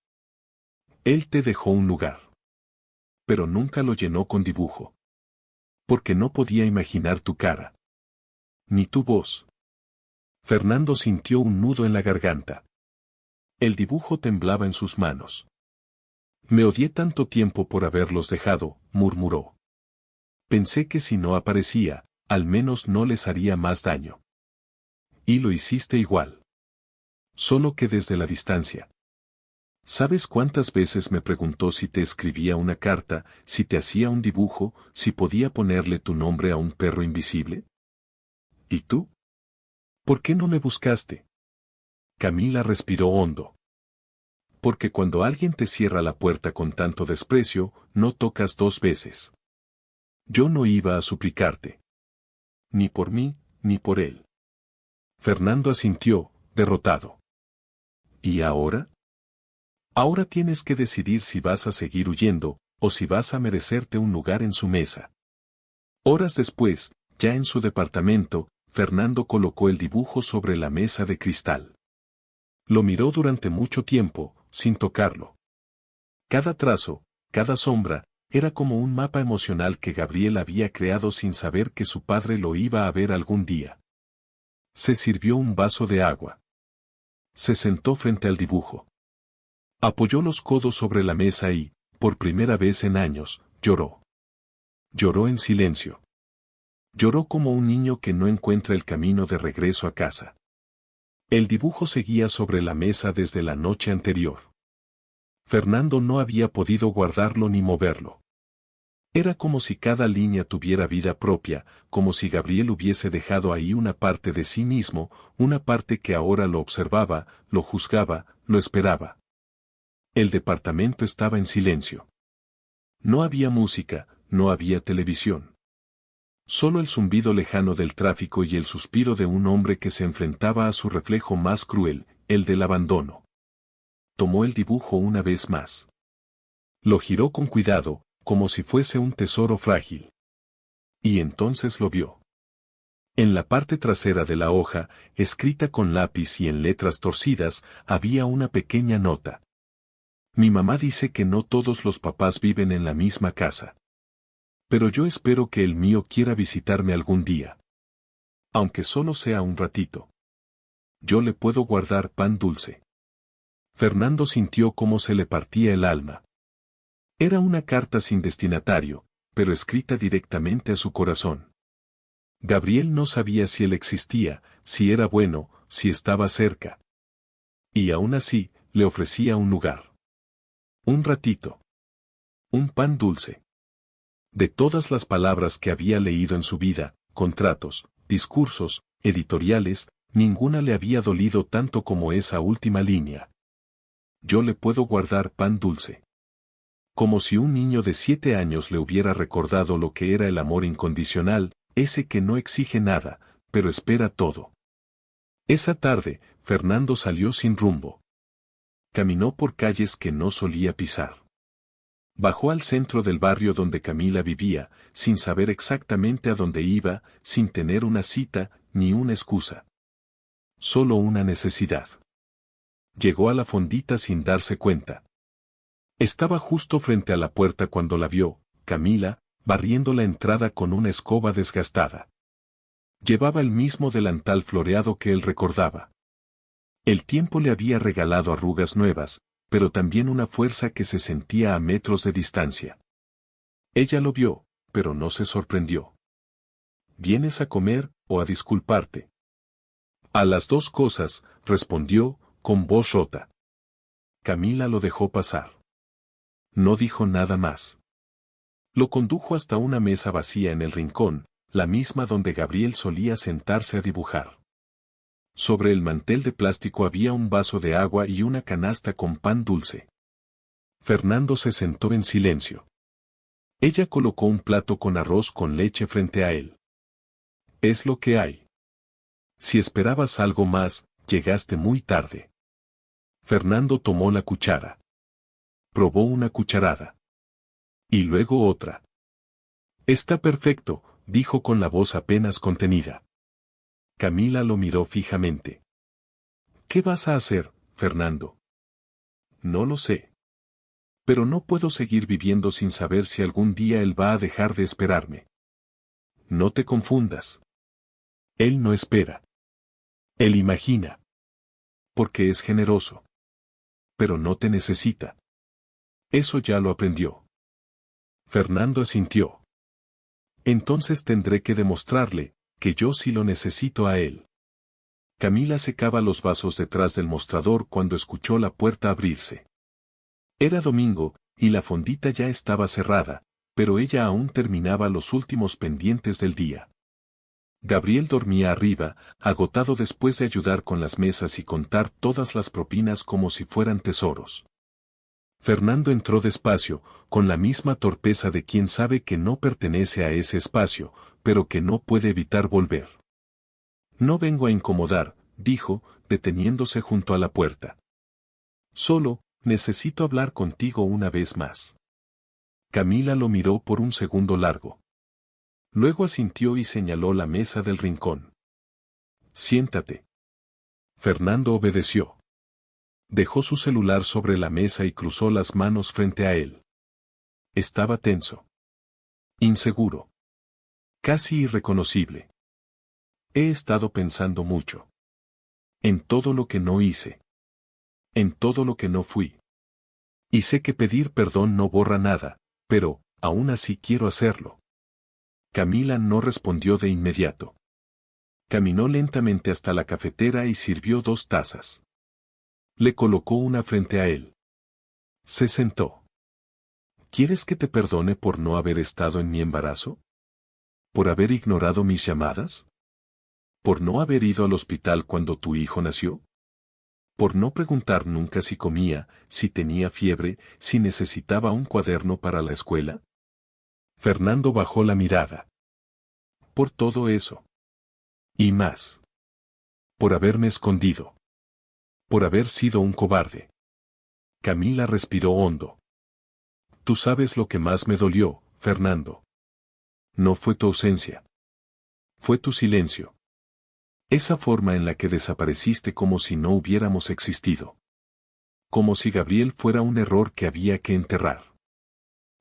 Él te dejó un lugar. Pero nunca lo llenó con dibujo. Porque no podía imaginar tu cara. Ni tu voz. Fernando sintió un nudo en la garganta. El dibujo temblaba en sus manos. Me odié tanto tiempo por haberlos dejado, murmuró. Pensé que si no aparecía, al menos no les haría más daño. Y lo hiciste igual. Solo que desde la distancia. ¿Sabes cuántas veces me preguntó si te escribía una carta, si te hacía un dibujo, si podía ponerle tu nombre a un perro invisible? ¿Y tú? ¿Por qué no me buscaste? Camila respiró hondo. Porque cuando alguien te cierra la puerta con tanto desprecio, no tocas 2 veces. Yo no iba a suplicarte. Ni por mí, ni por él. Fernando asintió, derrotado. ¿Y ahora? Ahora tienes que decidir si vas a seguir huyendo, o si vas a merecerte un lugar en su mesa. Horas después, ya en su departamento, Fernando colocó el dibujo sobre la mesa de cristal. Lo miró durante mucho tiempo, sin tocarlo. Cada trazo, cada sombra, era como un mapa emocional que Gabriel había creado sin saber que su padre lo iba a ver algún día. Se sirvió un vaso de agua. Se sentó frente al dibujo. Apoyó los codos sobre la mesa y, por primera vez en años, lloró. Lloró en silencio. Lloró como un niño que no encuentra el camino de regreso a casa. El dibujo seguía sobre la mesa desde la noche anterior. Fernando no había podido guardarlo ni moverlo. Era como si cada línea tuviera vida propia, como si Gabriel hubiese dejado ahí una parte de sí mismo, una parte que ahora lo observaba, lo juzgaba, lo esperaba. El departamento estaba en silencio. No había música, no había televisión. Solo el zumbido lejano del tráfico y el suspiro de un hombre que se enfrentaba a su reflejo más cruel, el del abandono. Tomó el dibujo una vez más. Lo giró con cuidado, como si fuese un tesoro frágil. Y entonces lo vio. En la parte trasera de la hoja, escrita con lápiz y en letras torcidas, había una pequeña nota. Mi mamá dice que no todos los papás viven en la misma casa. Pero yo espero que el mío quiera visitarme algún día. Aunque solo sea un ratito. Yo le puedo guardar pan dulce. Fernando sintió cómo se le partía el alma. Era una carta sin destinatario, pero escrita directamente a su corazón. Gabriel no sabía si él existía, si era bueno, si estaba cerca. Y aún así, le ofrecía un lugar. Un ratito. Un pan dulce. De todas las palabras que había leído en su vida, contratos, discursos, editoriales, ninguna le había dolido tanto como esa última línea. Yo le puedo guardar pan dulce. Como si un niño de 7 años le hubiera recordado lo que era el amor incondicional, ese que no exige nada, pero espera todo. Esa tarde, Fernando salió sin rumbo. Caminó por calles que no solía pisar. Bajó al centro del barrio donde Camila vivía, sin saber exactamente a dónde iba, sin tener una cita, ni una excusa. Solo una necesidad. Llegó a la fondita sin darse cuenta. Estaba justo frente a la puerta cuando la vio, Camila, barriendo la entrada con una escoba desgastada. Llevaba el mismo delantal floreado que él recordaba. El tiempo le había regalado arrugas nuevas, pero también una fuerza que se sentía a metros de distancia. Ella lo vio, pero no se sorprendió. ¿Vienes a comer o a disculparte? A las dos cosas, respondió, con voz rota. Camila lo dejó pasar. No dijo nada más. Lo condujo hasta una mesa vacía en el rincón, la misma donde Gabriel solía sentarse a dibujar. Sobre el mantel de plástico había un vaso de agua y una canasta con pan dulce. Fernando se sentó en silencio. Ella colocó un plato con arroz con leche frente a él. Es lo que hay. Si esperabas algo más, llegaste muy tarde. Fernando tomó la cuchara. Probó una cucharada. Y luego otra. Está perfecto, dijo con la voz apenas contenida. Camila lo miró fijamente. ¿Qué vas a hacer, Fernando? No lo sé. Pero no puedo seguir viviendo sin saber si algún día él va a dejar de esperarme. No te confundas. Él no espera. Él imagina. Porque es generoso. Pero no te necesita. Eso ya lo aprendió. Fernando asintió. Entonces tendré que demostrarle que yo sí lo necesito a él. Camila secaba los vasos detrás del mostrador cuando escuchó la puerta abrirse. Era domingo, y la fondita ya estaba cerrada, pero ella aún terminaba los últimos pendientes del día. Gabriel dormía arriba, agotado después de ayudar con las mesas y contar todas las propinas como si fueran tesoros. Fernando entró despacio, con la misma torpeza de quien sabe que no pertenece a ese espacio, pero que no puede evitar volver. No vengo a incomodar, dijo, deteniéndose junto a la puerta. Solo, necesito hablar contigo una vez más. Camila lo miró por un segundo largo. Luego asintió y señaló la mesa del rincón. Siéntate. Fernando obedeció. Dejó su celular sobre la mesa y cruzó las manos frente a él. Estaba tenso. Inseguro. Casi irreconocible. He estado pensando mucho. En todo lo que no hice. En todo lo que no fui. Y sé que pedir perdón no borra nada, pero, aún así quiero hacerlo. Camila no respondió de inmediato. Caminó lentamente hasta la cafetera y sirvió 2 tazas. Le colocó una frente a él. Se sentó. ¿Quieres que te perdone por no haber estado en mi embarazo? ¿Por haber ignorado mis llamadas? ¿Por no haber ido al hospital cuando tu hijo nació? ¿Por no preguntar nunca si comía, si tenía fiebre, si necesitaba un cuaderno para la escuela? Fernando bajó la mirada. Por todo eso. Y más. Por haberme escondido. Por haber sido un cobarde. Camila respiró hondo. Tú sabes lo que más me dolió, Fernando. No fue tu ausencia. Fue tu silencio. Esa forma en la que desapareciste como si no hubiéramos existido. Como si Gabriel fuera un error que había que enterrar.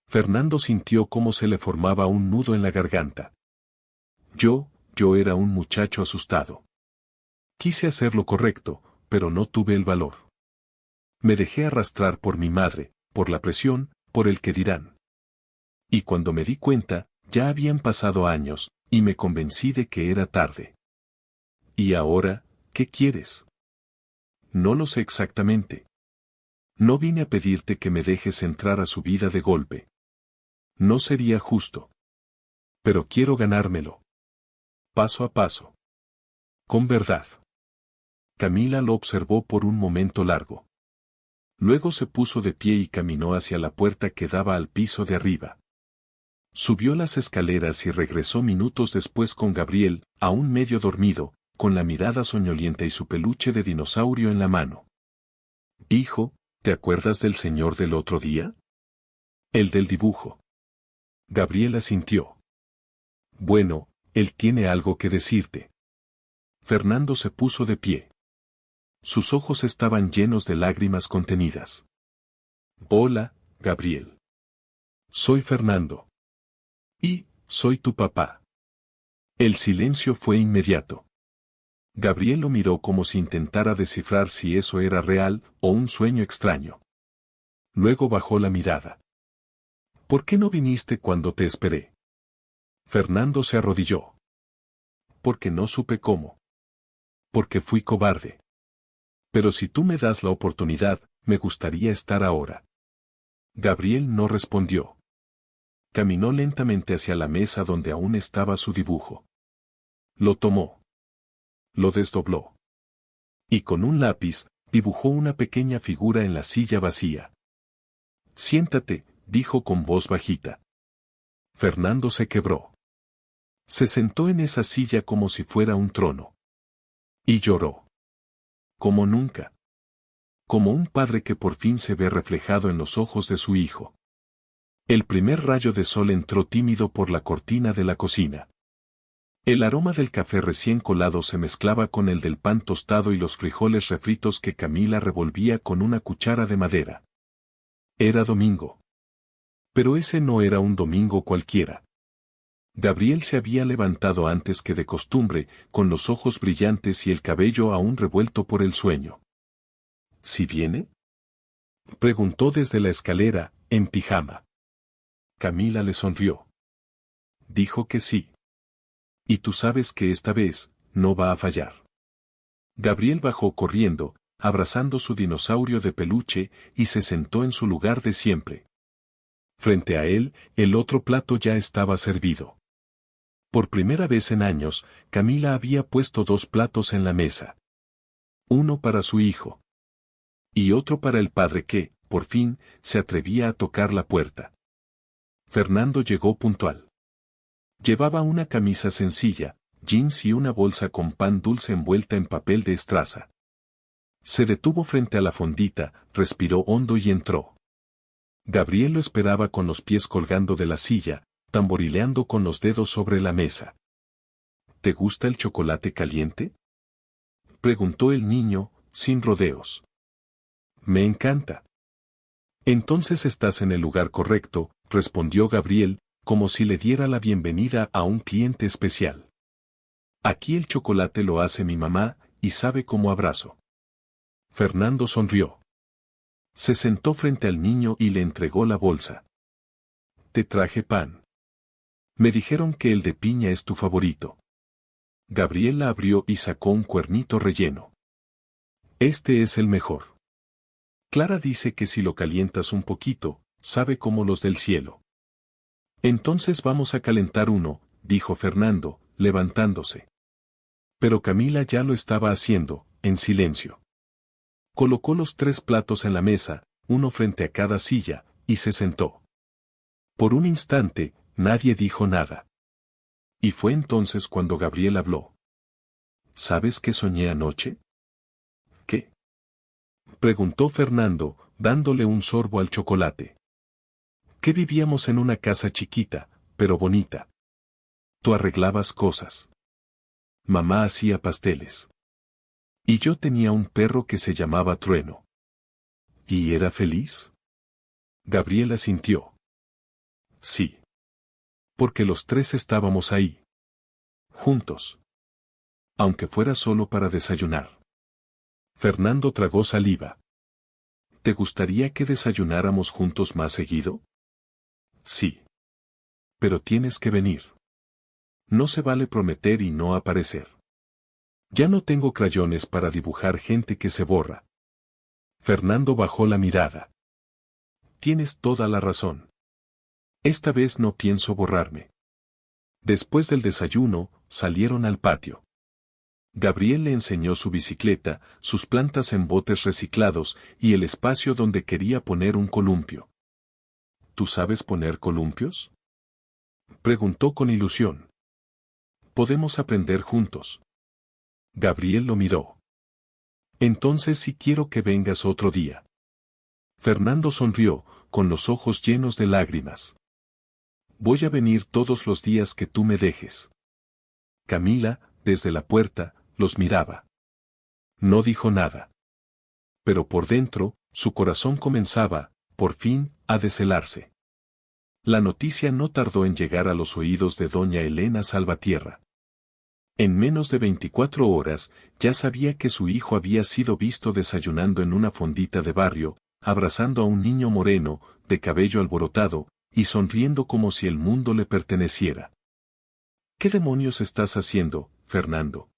Fernando sintió cómo se le formaba un nudo en la garganta. Yo era un muchacho asustado. Quise hacer lo correcto, pero no tuve el valor. Me dejé arrastrar por mi madre, por la presión, por el que dirán. Y cuando me di cuenta, ya habían pasado años, y me convencí de que era tarde. ¿Y ahora, qué quieres? No lo sé exactamente. No vine a pedirte que me dejes entrar a su vida de golpe. No sería justo. Pero quiero ganármelo. Paso a paso. Con verdad. Camila lo observó por un momento largo. Luego se puso de pie y caminó hacia la puerta que daba al piso de arriba. Subió las escaleras y regresó minutos después con Gabriel, aún medio dormido, con la mirada soñolienta y su peluche de dinosaurio en la mano. Hijo, ¿te acuerdas del señor del otro día? El del dibujo. Gabriel asintió. Bueno, él tiene algo que decirte. Fernando se puso de pie. Sus ojos estaban llenos de lágrimas contenidas. Hola, Gabriel. Soy Fernando. Y, soy tu papá. El silencio fue inmediato. Gabriel lo miró como si intentara descifrar si eso era real o un sueño extraño. Luego bajó la mirada. ¿Por qué no viniste cuando te esperé? Fernando se arrodilló. Porque no supe cómo. Porque fui cobarde. Pero si tú me das la oportunidad, me gustaría estar ahora. Gabriel no respondió. Caminó lentamente hacia la mesa donde aún estaba su dibujo. Lo tomó. Lo desdobló. Y con un lápiz, dibujó una pequeña figura en la silla vacía. Siéntate, dijo con voz bajita. Fernando se quebró. Se sentó en esa silla como si fuera un trono. Y lloró. Como nunca. Como un padre que por fin se ve reflejado en los ojos de su hijo. El primer rayo de sol entró tímido por la cortina de la cocina. El aroma del café recién colado se mezclaba con el del pan tostado y los frijoles refritos que Camila revolvía con una cuchara de madera. Era domingo. Pero ese no era un domingo cualquiera. Gabriel se había levantado antes que de costumbre, con los ojos brillantes y el cabello aún revuelto por el sueño. ¿Sí viene? Preguntó desde la escalera, en pijama. Camila le sonrió. Dijo que sí. Y tú sabes que esta vez, no va a fallar. Gabriel bajó corriendo, abrazando su dinosaurio de peluche, y se sentó en su lugar de siempre. Frente a él, el otro plato ya estaba servido. Por primera vez en años, Camila había puesto 2 platos en la mesa. Uno para su hijo. Y otro para el padre que, por fin, se atrevía a tocar la puerta. Fernando llegó puntual. Llevaba una camisa sencilla, jeans y una bolsa con pan dulce envuelta en papel de estraza. Se detuvo frente a la fondita, respiró hondo y entró. Gabriel lo esperaba con los pies colgando de la silla, tamborileando con los dedos sobre la mesa. ¿Te gusta el chocolate caliente? Preguntó el niño, sin rodeos. Me encanta. Entonces estás en el lugar correcto, respondió Gabriel, como si le diera la bienvenida a un cliente especial. Aquí el chocolate lo hace mi mamá, y sabe cómo abrazo. Fernando sonrió. Se sentó frente al niño y le entregó la bolsa. Te traje pan. Me dijeron que el de piña es tu favorito. Gabriel la abrió y sacó un cuernito relleno. Este es el mejor. Clara dice que si lo calientas un poquito, sabe como los del cielo. Entonces vamos a calentar uno, dijo Fernando, levantándose. Pero Camila ya lo estaba haciendo, en silencio. Colocó los 3 platos en la mesa, uno frente a cada silla, y se sentó. Por un instante, nadie dijo nada. Y fue entonces cuando Gabriel habló. ¿Sabes qué soñé anoche? ¿Qué? Preguntó Fernando, dándole un sorbo al chocolate. Que vivíamos en una casa chiquita, pero bonita. Tú arreglabas cosas. Mamá hacía pasteles. Y yo tenía un perro que se llamaba Trueno. ¿Y era feliz? Gabriela sintió. Sí. Porque los 3 estábamos ahí. Juntos. Aunque fuera solo para desayunar. Fernando tragó saliva. ¿Te gustaría que desayunáramos juntos más seguido? Sí. Pero tienes que venir. No se vale prometer y no aparecer. Ya no tengo crayones para dibujar gente que se borra. Fernando bajó la mirada. Tienes toda la razón. Esta vez no pienso borrarme. Después del desayuno, salieron al patio. Gabriel le enseñó su bicicleta, sus plantas en botes reciclados y el espacio donde quería poner un columpio. ¿Tú sabes poner columpios? Preguntó con ilusión. Podemos aprender juntos. Gabriel lo miró. Entonces sí quiero que vengas otro día. Fernando sonrió, con los ojos llenos de lágrimas. Voy a venir todos los días que tú me dejes. Camila, desde la puerta, los miraba. No dijo nada. Pero por dentro, su corazón comenzaba, por fin, a deshelarse. La noticia no tardó en llegar a los oídos de doña Elena Salvatierra. En menos de 24 horas, ya sabía que su hijo había sido visto desayunando en una fondita de barrio, abrazando a un niño moreno, de cabello alborotado, y sonriendo como si el mundo le perteneciera. ¿Qué demonios estás haciendo, Fernando?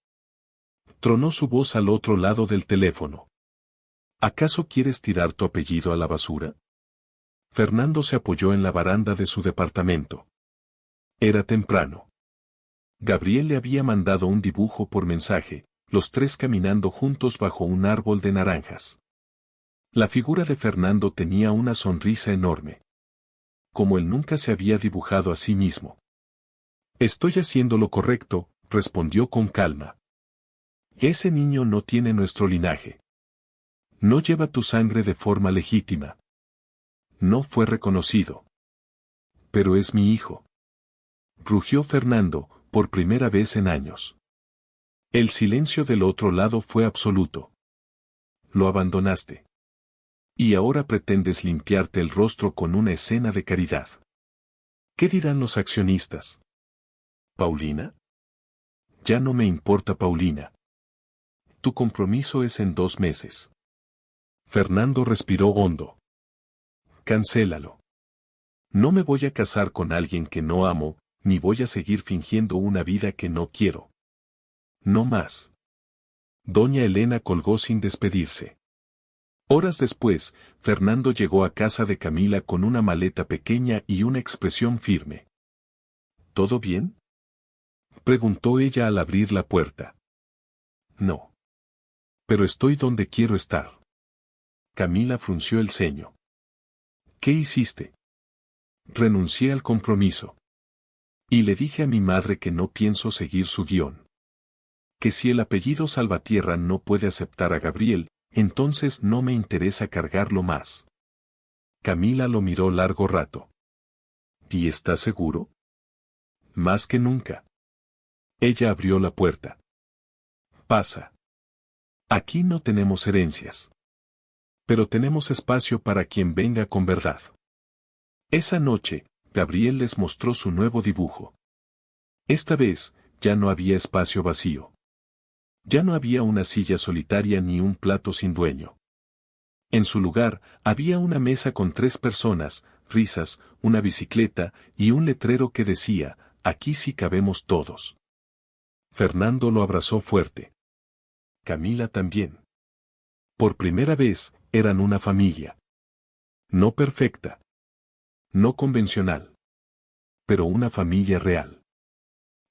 Tronó su voz al otro lado del teléfono. ¿Acaso quieres tirar tu apellido a la basura? Fernando se apoyó en la baranda de su departamento. Era temprano. Gabriel le había mandado un dibujo por mensaje, los 3 caminando juntos bajo un árbol de naranjas. La figura de Fernando tenía una sonrisa enorme. Como él nunca se había dibujado a sí mismo. Estoy haciendo lo correcto, respondió con calma. Ese niño no tiene nuestro linaje. No lleva tu sangre de forma legítima. No fue reconocido. Pero es mi hijo. Rugió Fernando, por primera vez en años. El silencio del otro lado fue absoluto. Lo abandonaste. Y ahora pretendes limpiarte el rostro con una escena de caridad. ¿Qué dirán los accionistas? ¿Paulina? Ya no me importa Paulina. Tu compromiso es en 2 meses. Fernando respiró hondo. Cancélalo. No me voy a casar con alguien que no amo, ni voy a seguir fingiendo una vida que no quiero. No más. Doña Elena colgó sin despedirse. Horas después, Fernando llegó a casa de Camila con una maleta pequeña y una expresión firme. ¿Todo bien? Preguntó ella al abrir la puerta. No. Pero estoy donde quiero estar. Camila frunció el ceño. ¿Qué hiciste? Renuncié al compromiso. Y le dije a mi madre que no pienso seguir su guión. Que si el apellido Salvatierra no puede aceptar a Gabriel, entonces no me interesa cargarlo más. Camila lo miró largo rato. ¿Y estás seguro? Más que nunca. Ella abrió la puerta. Pasa. Aquí no tenemos herencias. Pero tenemos espacio para quien venga con verdad. Esa noche, Gabriel les mostró su nuevo dibujo. Esta vez, ya no había espacio vacío. Ya no había una silla solitaria ni un plato sin dueño. En su lugar, había una mesa con 3 personas, risas, una bicicleta y un letrero que decía, aquí sí cabemos todos. Fernando lo abrazó fuerte. Camila también. Por primera vez, eran una familia. No perfecta. No convencional. Pero una familia real.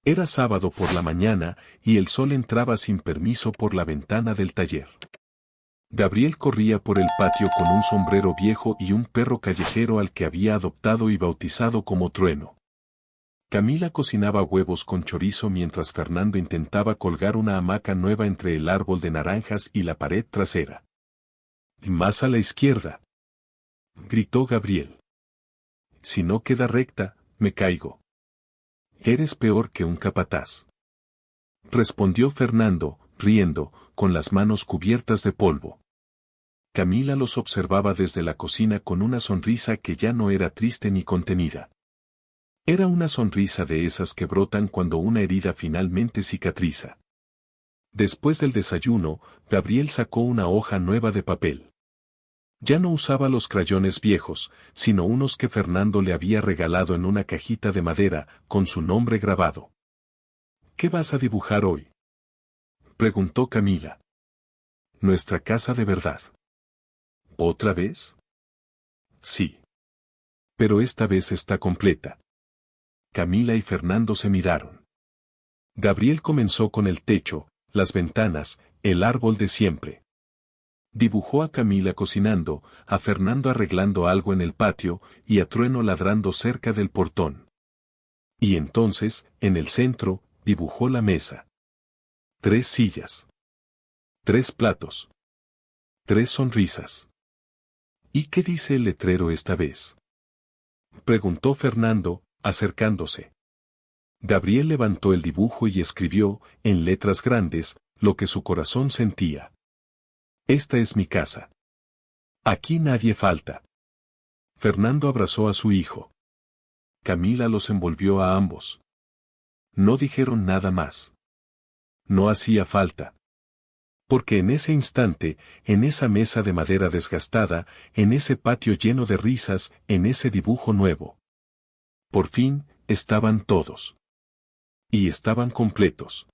Era sábado por la mañana y el sol entraba sin permiso por la ventana del taller. Gabriel corría por el patio con un sombrero viejo y un perro callejero al que había adoptado y bautizado como Trueno. Camila cocinaba huevos con chorizo mientras Fernando intentaba colgar una hamaca nueva entre el árbol de naranjas y la pared trasera. «Más a la izquierda», gritó Gabriel. «Si no queda recta, me caigo». «Eres peor que un capataz», respondió Fernando, riendo, con las manos cubiertas de polvo. Camila los observaba desde la cocina con una sonrisa que ya no era triste ni contenida. Era una sonrisa de esas que brotan cuando una herida finalmente cicatriza. Después del desayuno, Gabriel sacó una hoja nueva de papel. Ya no usaba los crayones viejos, sino unos que Fernando le había regalado en una cajita de madera, con su nombre grabado. «¿Qué vas a dibujar hoy?», preguntó Camila. «Nuestra casa de verdad». «¿Otra vez?». «Sí. Pero esta vez está completa». Camila y Fernando se miraron. Gabriel comenzó con el techo, las ventanas, el árbol de siempre. Dibujó a Camila cocinando, a Fernando arreglando algo en el patio y a Trueno ladrando cerca del portón. Y entonces, en el centro, dibujó la mesa. 3 sillas. 3 platos. 3 sonrisas. «¿Y qué dice el letrero esta vez?», preguntó Fernando, acercándose. Gabriel levantó el dibujo y escribió, en letras grandes, lo que su corazón sentía. «Esta es mi casa. Aquí nadie falta». Fernando abrazó a su hijo. Camila los envolvió a ambos. No dijeron nada más. No hacía falta. Porque en ese instante, en esa mesa de madera desgastada, en ese patio lleno de risas, en ese dibujo nuevo, por fin, estaban todos. Y estaban completos.